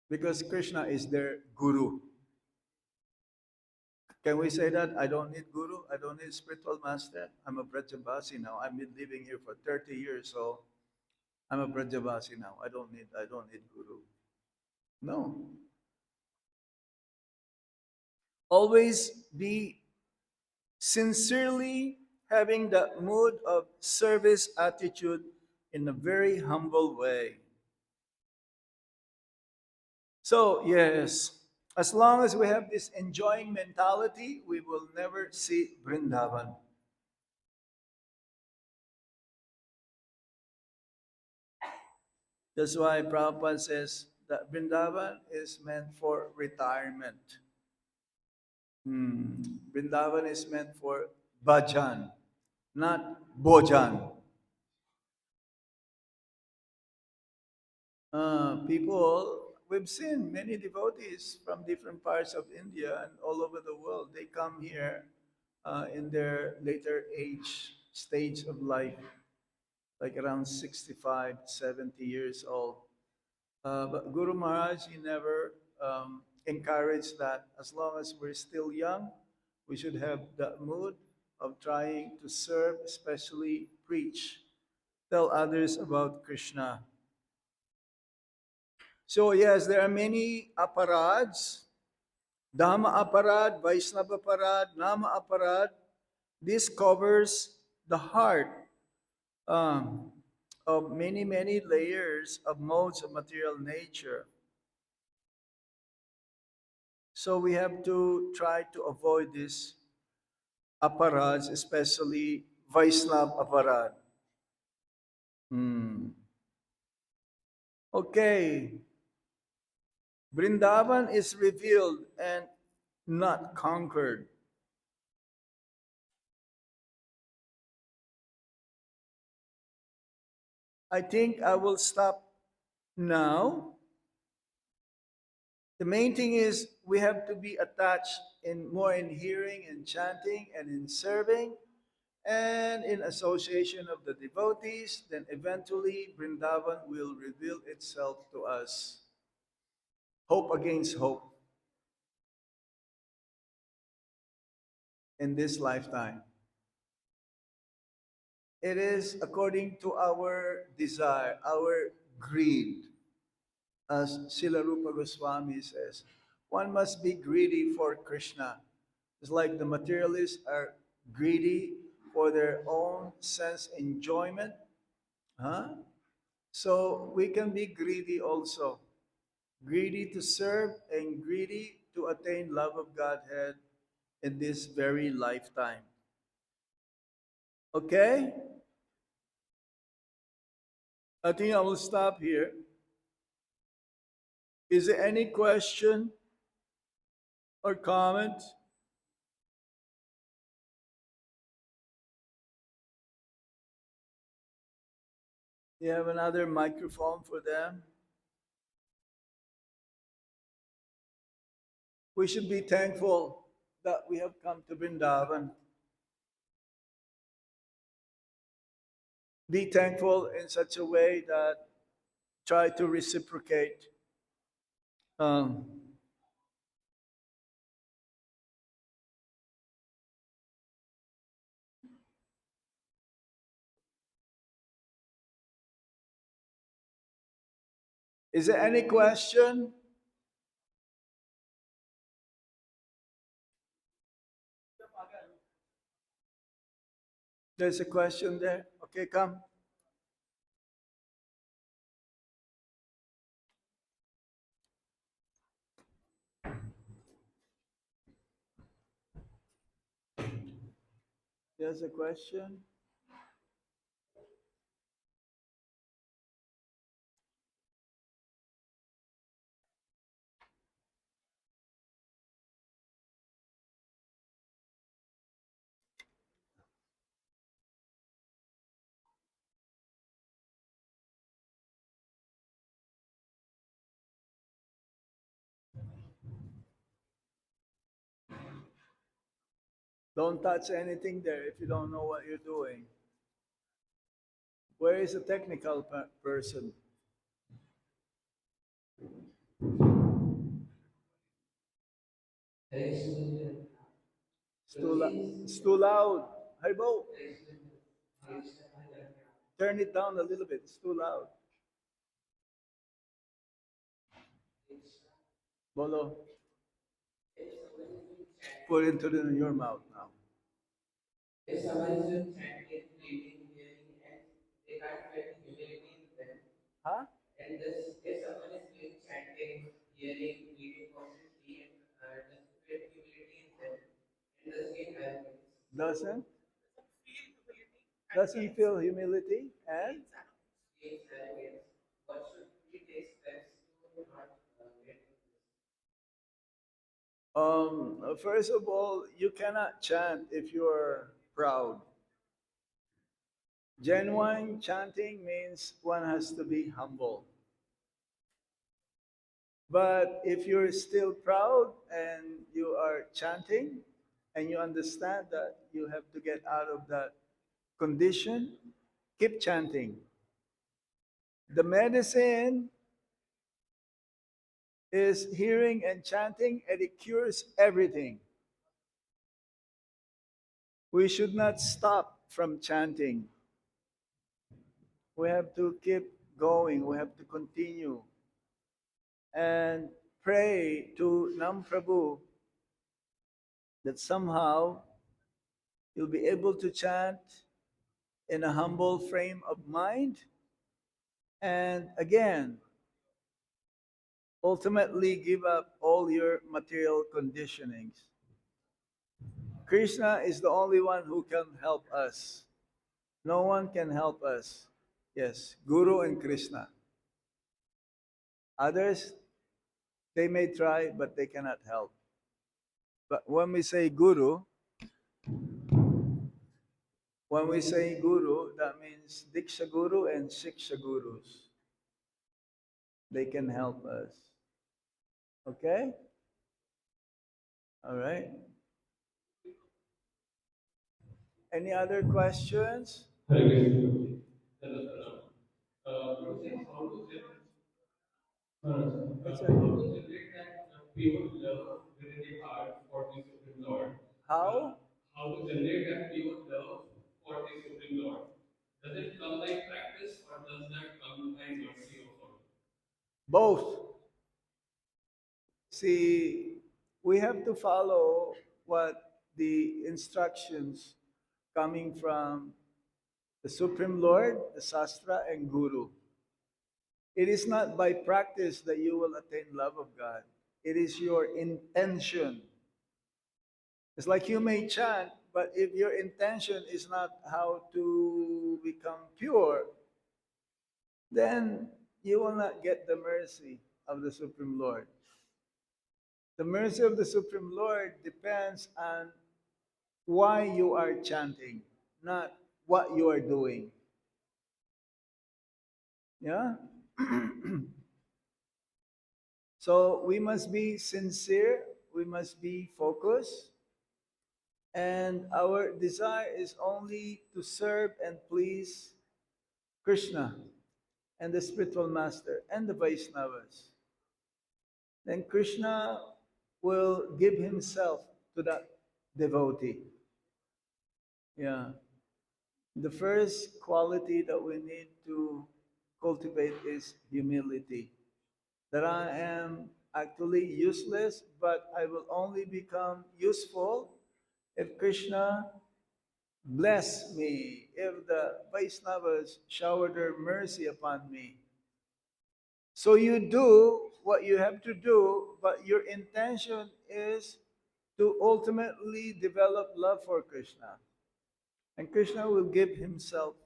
Because Krishna is their guru. Can we say that? I don't need guru, I don't need spiritual master. I'm a Brajabasi now. I've been living here for 30 years, so I'm a Brajabasi now. I don't need guru. No. Always be sincerely having that mood of service attitude in a very humble way. So, yes, as long as we have this enjoying mentality, we will never see Vrindavan. That's why Prabhupada says that Vrindavan is meant for retirement. Vrindavan is meant for bhajan, not bhojan. We've seen many devotees from different parts of India and all over the world. They come here in their later age stage of life, like around 65, 70 years old. But Guru Maharaj, he never encouraged that. As long as we're still young, we should have that mood of trying to serve, especially preach, tell others about Krishna. So yes, there are many aparads, Dhamma aparad, Vaishnava aparad, Nama aparad. This covers the heart um, of many, many layers of modes of material nature. So we have to try to avoid these aparads, especially Vaishnava aparad. Okay. Vrindavan is revealed and not conquered. I think I will stop now. The main thing is we have to be attached in more in hearing and chanting and in serving and in association of the devotees. Then eventually Vrindavan will reveal itself to us. Hope against hope in this lifetime. It is according to our desire, our greed. As Srila Rupa Goswami says, one must be greedy for Krishna. It's like the materialists are greedy for their own sense enjoyment. Huh? So we can be greedy also. Greedy to serve and greedy to attain love of Godhead in this very lifetime. Okay? I think I will stop here. Is there any question or comment? You have another microphone for them? We should be thankful that we have come to Vrindavan. Be thankful in such a way that try to reciprocate. Um, Is there any question? There's a question there. Okay, come. There's a question. Don't touch anything there if you don't know what you're doing. Where is the technical person? It's too loud. Haribo, turn it down a little bit. It's too loud. Bolo, put it into your mouth now. Huh? Doesn't? Doesn't feel humility and first of all, you cannot chant if you're proud. Genuine chanting means one has to be humble. But if you're still proud and you are chanting and you understand that you have to get out of that condition, keep chanting. The medicine is hearing and chanting, and it cures everything. We should not stop from chanting. We have to keep going, we have to continue and pray to Nam Prabhu that somehow you'll be able to chant in a humble frame of mind and again ultimately give up all your material conditionings. Krishna is the only one who can help us. No one can help us. Yes, Guru and Krishna. Others, they may try, but they cannot help. But when we say Guru, that means Diksha Guru and Shiksha Gurus. They can help us. Okay? All right. Any other questions? It's how? Both. See, we have to follow what the instructions coming from the Supreme Lord, the Sastra, and Guru. It is not by practice that you will attain love of God. It is your intention. It's like you may chant, but if your intention is not how to become pure, then you will not get the mercy of the Supreme Lord. The mercy of the Supreme Lord depends on why you are chanting, not what you are doing. Yeah? So we must be sincere, we must be focused, and our desire is only to serve and please Krishna and the spiritual master and the Vaishnavas. Then Krishna will give himself to that devotee. Yeah. The first quality that we need to cultivate is humility. that I am actually useless, but I will only become useful if Krishna bless me, if the Vaishnavas shower their mercy upon me. So you do what you have to do, but your intention is to ultimately develop love for Krishna. And Krishna will give himself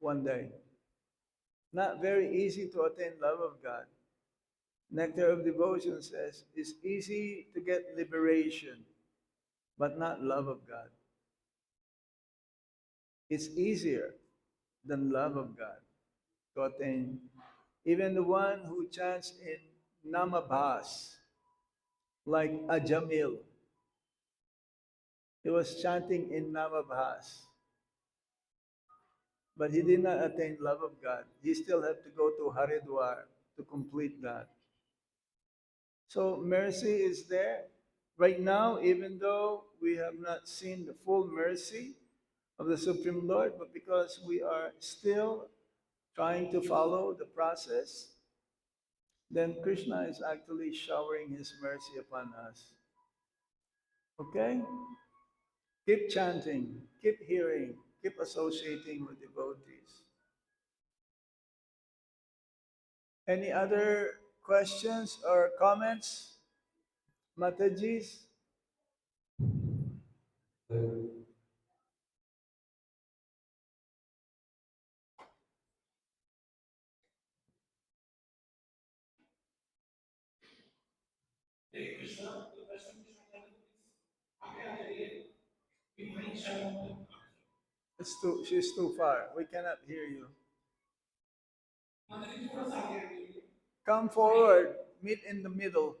one day. Not very easy to attain love of God. Nectar of Devotion says it's easy to get liberation, but not love of God. It's easier than love of God to attain. Even the one who chants in Namabhas, like Ajamil, he was chanting in Namabhas, but he did not attain love of God. He still had to go to Haridwar to complete that. So mercy is there. Right now, even though we have not seen the full mercy of the Supreme Lord, but because we are still trying to follow the process, then Krishna is actually showering his mercy upon us. Okay? Keep chanting, keep hearing, keep associating with devotees. Any other questions or comments? Matajis? She's too far. We cannot hear you. Come forward, meet in the middle.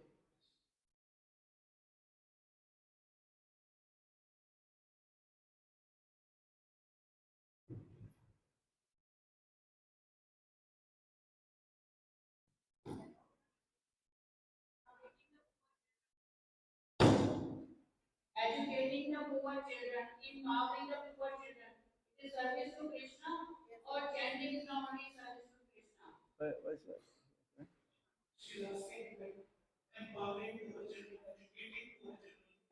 Educating the poor children, empowering the poor children. It is service to Krishna or chanting is not only service to Krishna. What's that?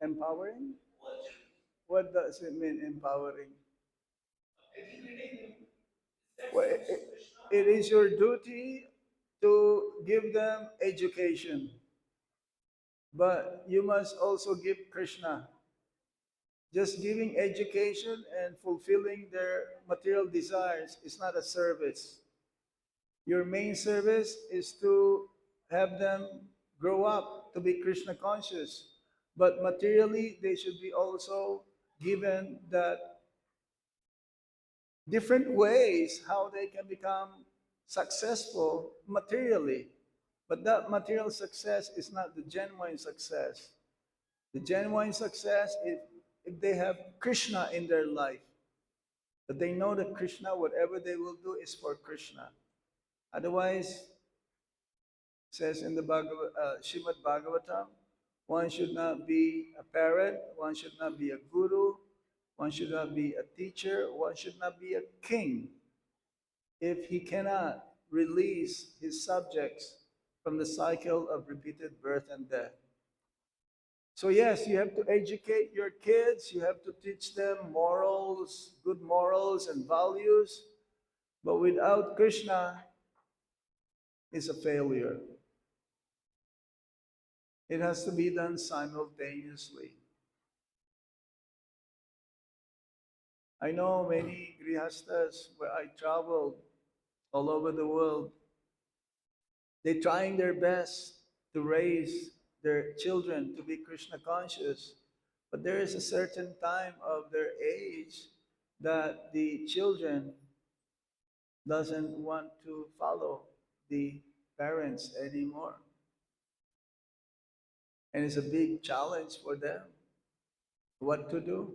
Empowering? What does it mean, empowering? Well, it is your duty to give them education, but you must also give Krishna. Just giving education and fulfilling their material desires is not a service. Your main service is to have them grow up to be Krishna conscious. But materially, they should be also given that different ways how they can become successful materially. But that material success is not the genuine success. The genuine success is if they have Krishna in their life, that they know that Krishna, whatever they will do is for Krishna. Otherwise, says in the Srimad Bhagavatam, one should not be a parent, one should not be a guru, one should not be a teacher, one should not be a king if he cannot release his subjects from the cycle of repeated birth and death. So, yes, you have to educate your kids, you have to teach them morals, good morals, and values, but without Krishna, it's a failure. It has to be done simultaneously. I know many grihastas where I traveled all over the world. They're trying their best to raise their children to be Krishna conscious, but there is a certain time of their age that the children doesn't want to follow the parents anymore. And it's a big challenge for them. What to do?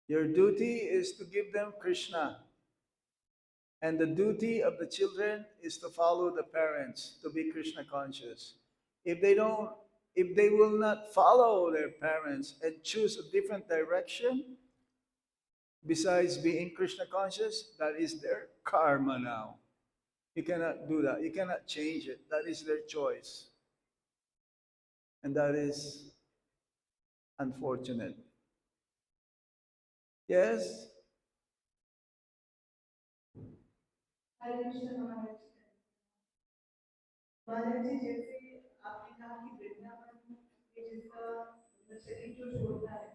Your duty is to give them Krishna. And the duty of the children is to follow the parents, to be Krishna conscious. If they don't, if they will not follow their parents and choose a different direction, besides being Krishna conscious, that is their karma now. You cannot do that. You cannot change it. That is their choice. And that is unfortunate. Yes? हरे कृष्ण महाराज महाराज जी जैसे आपने कहा कि वृंदावन ये जिसका शरीर जो छोड़ता है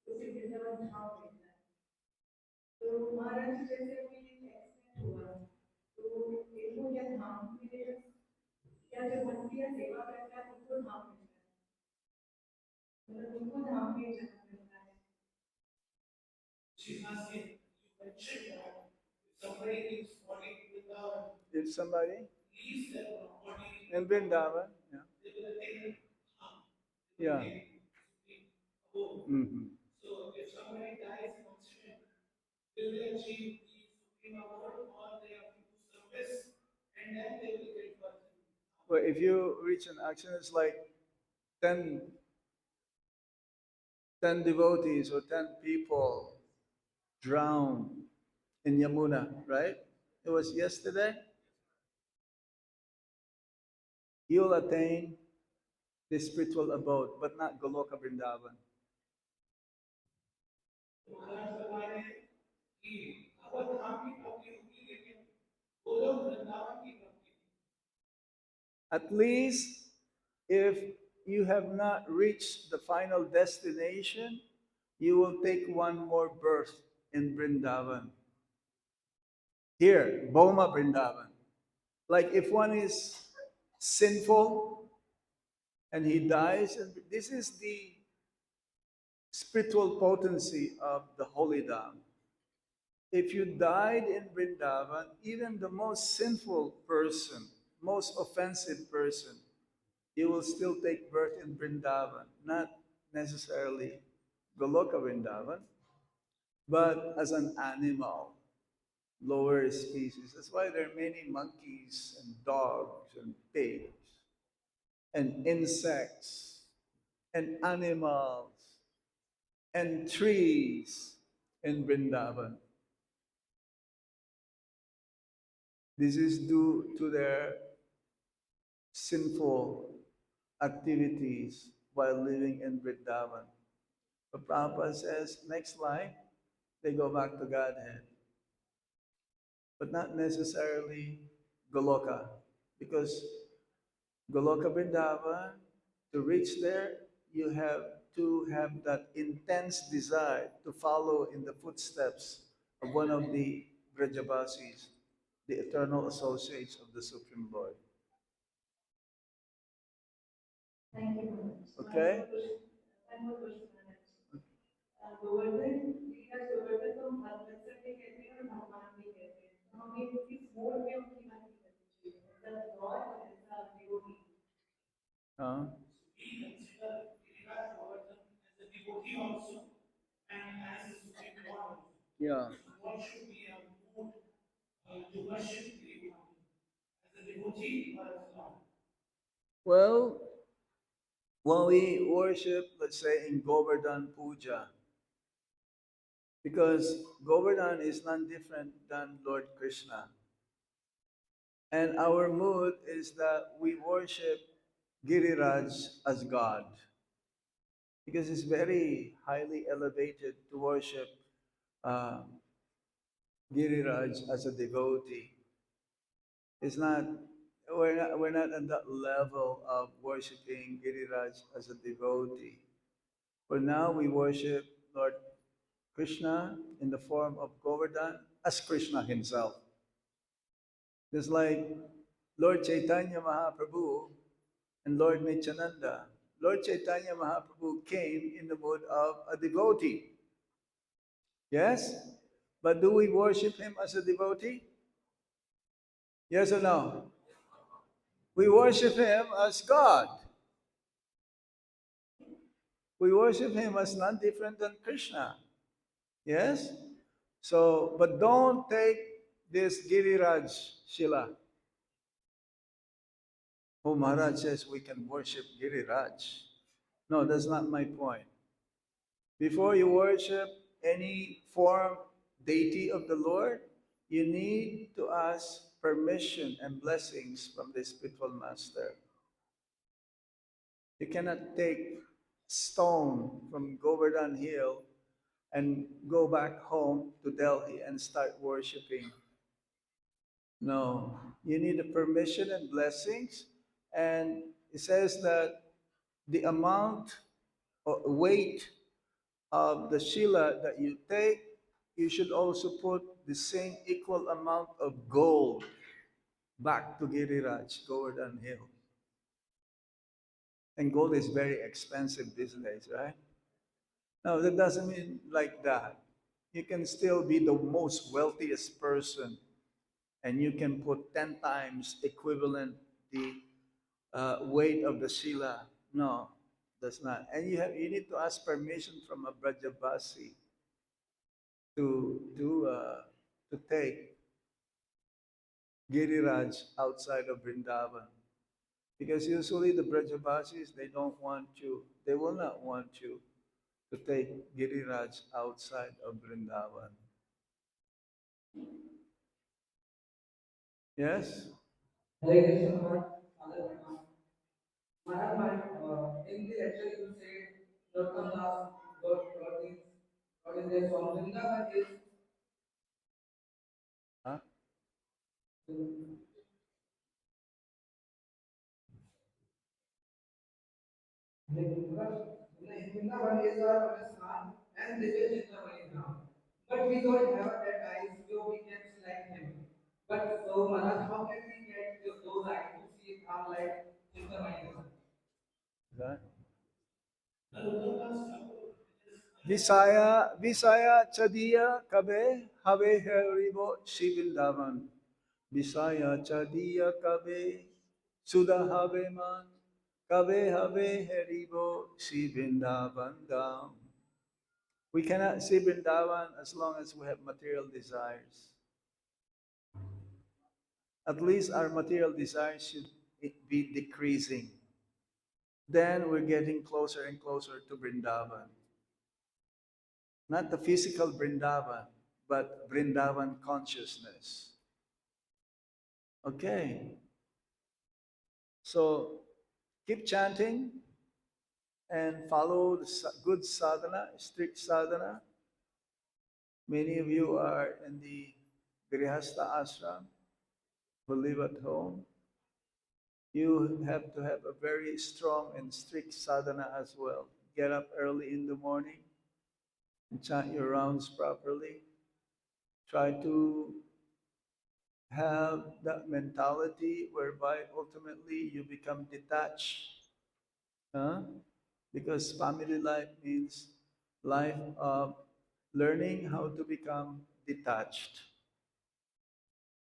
उसे वृंदावन धाम मिलता है तो महाराज जी जैसे अभी एक्सीडेंट हुआ तो इनको क्या धाम मिलेगा या जो भक्ति या सेवा करता है उनको धाम मिलता है मतलब उनको धाम में जाना मिलता है If somebody in Vrindavan, yeah. Mm-hmm. So if somebody dies in accident, will they achieve the supreme award or they have to do service and then they will get birth? Well, if you reach an accident, it's like 10, 10 devotees or 10 people drowned in Yamuna, right? It was yesterday. You'll attain the spiritual abode, but not Goloka Vrindavan. महाराज बता रहे हैं कि अवध धाम की प्राप्ति होगी लेकिन गोलोक वृंदावन की प्राप्ति At least if you have not reached the final destination, you will take one more birth in Vrindavan. Here, Boma Vrindavan. Like if one is sinful and he dies, and this is the spiritual potency of the holy Dham. If you died in Vrindavan, even the most sinful person, most offensive person, you will still take birth in Vrindavan, not necessarily Goloka Vrindavan, but as an animal, lower species. That's why there are many monkeys and dogs and pigs and insects and animals and trees in Vrindavan. This is due to their sinful activities while living in Vrindavan. But Prabhupada says, next life, they go back to Godhead. But not necessarily Goloka, because Goloka Vrindavan, to reach there, you have to have that intense desire to follow in the footsteps of one of the Vrajavasis, the eternal associates of the Supreme Lord. Thank you, Maharaj. Okay? One more question, Maharaj. Govardhan लीला गोवर्धन को हम भगवत्सर भी कहते हैं और भगवान भी कहते हैं तो हमें किस मोड में उनकी भक्ति करनी चाहिए मतलब गॉड और ऐसा devotee we consider Giriraj Govardhan as a devotee also and as a supreme lord also. Yeah. So what should be a mood to worship Giriraj as a devotee or as a lord? Well, when we worship, let's say in Govardhan Puja, because Govardhan is none different than Lord Krishna. And our mood is that we worship Giriraj as God. Because it's very highly elevated to worship Giriraj as a devotee. It's not, we're not at that level of worshiping Giriraj as a devotee. For now, we worship Lord Krishna in the form of Govardhan as Krishna himself. Just like Lord Chaitanya Mahaprabhu and Lord Nityananda. Lord Chaitanya Mahaprabhu came in the mood of a devotee. Yes? But do we worship him as a devotee? Yes or no? We worship him as God. We worship him as none different than Krishna. Yes? So, but don't take this Giriraj Shila. Oh, Maharaj says we can worship Giriraj. No, that's not my point. Before you worship any form, deity of the Lord, you need to ask permission and blessings from the spiritual master. You cannot take stone from Govardhan Hill and go back home to Delhi and start worshiping. No, you need the permission and blessings. And it says that the amount or weight of the Shila that you take, you should also put the same equal amount of gold back to Giriraj, Govardhan Hill. And gold is very expensive these days, right? No, that doesn't mean like that. You can still be the most wealthiest person and you can put 10 times equivalent the weight of the Shila. No, that's not. And you need to ask permission from a Brajabasi to take Giriraj outside of Vrindavan. Because usually the Brajabasis, they will not want you to take Giriraj outside of Vrindavan. Yes? Hare Krishna, Father Maharaj, in the lecture you said Narottam Das God is there. So Vrindavan is Huh? Vrindavan is our Rajasthan and this is Vrindavan now. But we don't have that eyes, so we can select him. But so Maharaj, how can we get those eyes to see Dham like Vrindavan? Right? Visaya Chadiya Kabe Have Haribo Shivindavan. Visaya Chadiya Kabe Sudha Have Man Kabe Have Haribo Shivindavan Dham. We cannot see Vrindavan as long as we have material desires. At least our material desires should be decreasing. Then we're getting closer and closer to Vrindavan. Not the physical Vrindavan, but Vrindavan consciousness. Okay. So keep chanting and follow the good sadhana, strict sadhana. Many of you are in the Grihastha ashram who live at home. You have to have a very strong and strict sadhana as well. Get up early in the morning and chant your rounds properly. Try to have that mentality whereby ultimately you become detached. Huh? Because family life means life of learning how to become detached.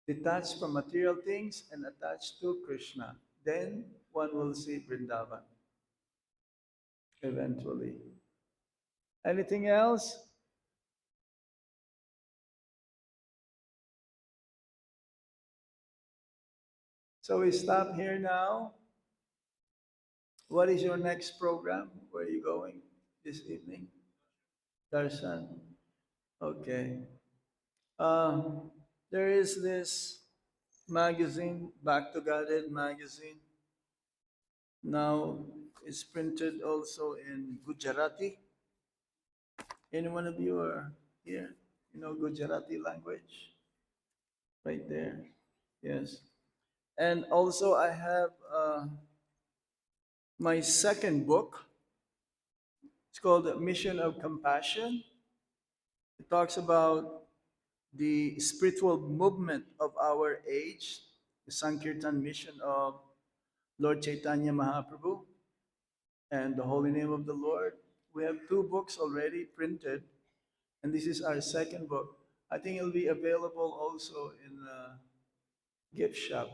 Detached from material things and attached to Krishna. Then one will see Vrindavan eventually. Anything else? So we stop here now. What is your next program? Where are you going this evening? Darshan. Okay. There is this magazine, Back to Godhead magazine. Now it's printed also in Gujarati. Any one of you are here? You know Gujarati language? Right there. Yes. And also I have my second book. It's called Mission of Compassion. It talks about the spiritual movement of our age, the Sankirtan mission of Lord Chaitanya Mahaprabhu and the Holy Name of the Lord. We have two books already printed, and this is our second book. I think it'll be available also in a gift shop.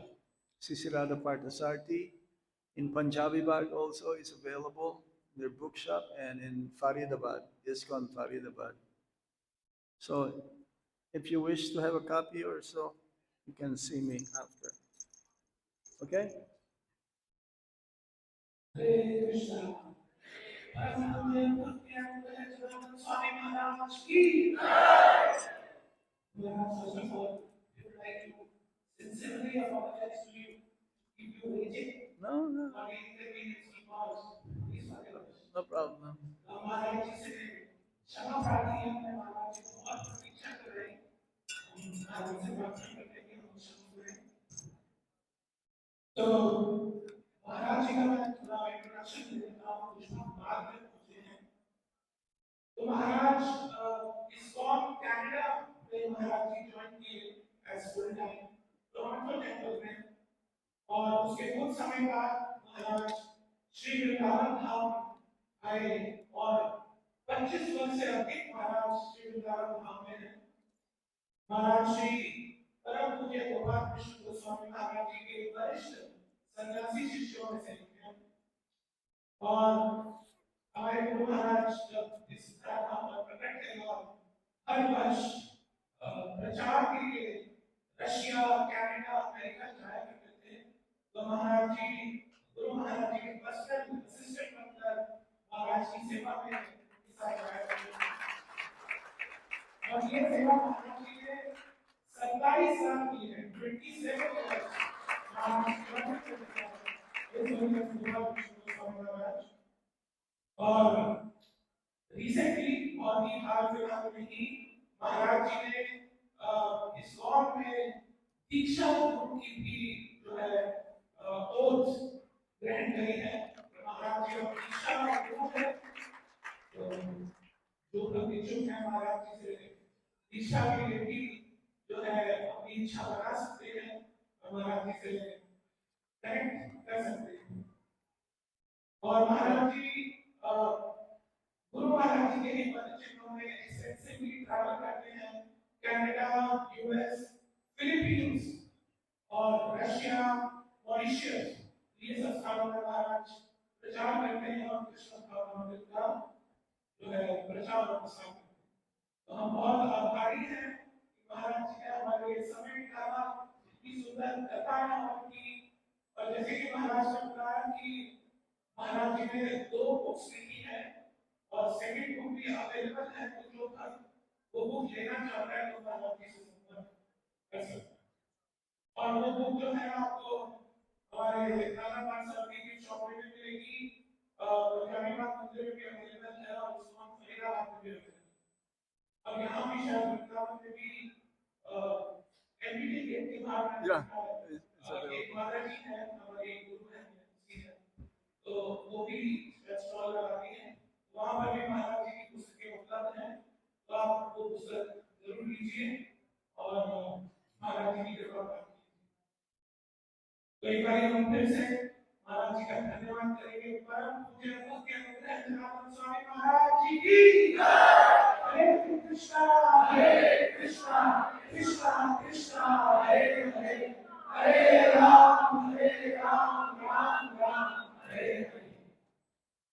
Sisirada Parthasarthi. In Punjabi Bagh also is available, in their bookshop, and in Faridabad, ISKCON Faridabad. So if you wish to have a copy or so, you can see me after. Okay? Hare Krishna. Swami Maharaj ki. First of all, we would like to sincerely apologize to you if you reject No, no, or inconvenience he caused. Please forgive us. no problem. महाराज जी से क्षमा प्रार्थी है मैं महाराज जी को बहुत प्रतीक्षा कर रहे हैं महाराज से प्रार्थना करते हैं हम क्षमा करें तो महाराज जी का मैं थोड़ा इंट्रोडक्शन दे देता हूँ कुछ हम बाद में पूछते हैं तो महाराज इस्कॉन कनाडा में महाराज जी ज्वाइन किए as full time Toronto temple में और उसके कुछ समय बाद महाराज श्री वृंदावन धाम आए और 25 वर्ष से अधिक महाराज श्री वृंदावन धाम में हैं महाराज श्री परम पूज्य गोपाल कृष्ण गोस्वामी महाराज जी के वरिष्ठ सन्यासी शिष्यों में से एक हैं और हमारे गुरु महाराज जब इस धाम पर प्रकट थे और हर वर्ष प्रचार के लिए रशिया कनाडा अमेरिका जाया करते थे तो महाराज जी गुरु महाराज जी के पर्सनल असिस्टेंट बनकर महाराज की सेवा में हिस्सा लिया करते थे और ये सेवा महाराज जी ने 27 साल की है 27 years और रिसेंटली और भी हाल फिलहाल में ही महाराज जी ने इस्कॉन में दीक्षा गुरु की भी जो है ओथ ग्रहण करी है महाराज जी और दीक्षा गुरु है तो जो लोग इच्छुक हैं महाराज जी से दीक्षा के लिए भी जो है अपनी इच्छा बना सकते हैं और महाराज जी से कनेक्ट कर सकते हैं और महाराज जी गुरु महाराज जी के ही पद चिन्हों में एक्सटेंसिवली ट्रैवल करते हैं कनाडा यूएस फिलीपींस और रशिया मॉरिशस ये सब स्थानों पर महाराज प्रचार करते हैं और कृष्ण भावनामृत का जो है प्रचार और प्रसार करते हैं तो हम बहुत आभारी हैं कि महाराज जी ने हमारे लिए समय निकाला इतनी सुंदर कथाएं उनकी और जैसे कि महाराज ने बताया कि महाराज जी ने 2 बुक्स लिखी है और सेकंड बुक भी अवेलेबल है तो जो वो बुक लेना चाहता है तो महाराज जी से संपर्क कर सकता है और वो बुक जो है आपको हमारे नाना पाठशाला की शॉप में भी मिलेगी जानीबाग मंदिर में भी अवेलेबल है और उस्मान फरीदाबाद में भी अवेलेबल है और यहाँ भी शायद वृंदावन में भी एमपीटी गेट के बाहर एक महाराज जी है हमारे गुरु हैं उसकी है तो वो भी स्टॉल लगाती हैं वहाँ पर भी महाराज जी की पुस्तकें उपलब्ध हैं तो आप वो पुस्तक जरूर लीजिए और महाराज जी की कृपा प्राप्त कीजिए तो एक बार हम फिर से महाराज जी का धन्यवाद करेंगे परम पूज्य मुख्य अनुग्रह जनार्दन स्वामी महाराज जी की हरे कृष्णा कृष्णा कृष्णा हरे हरे हरे राम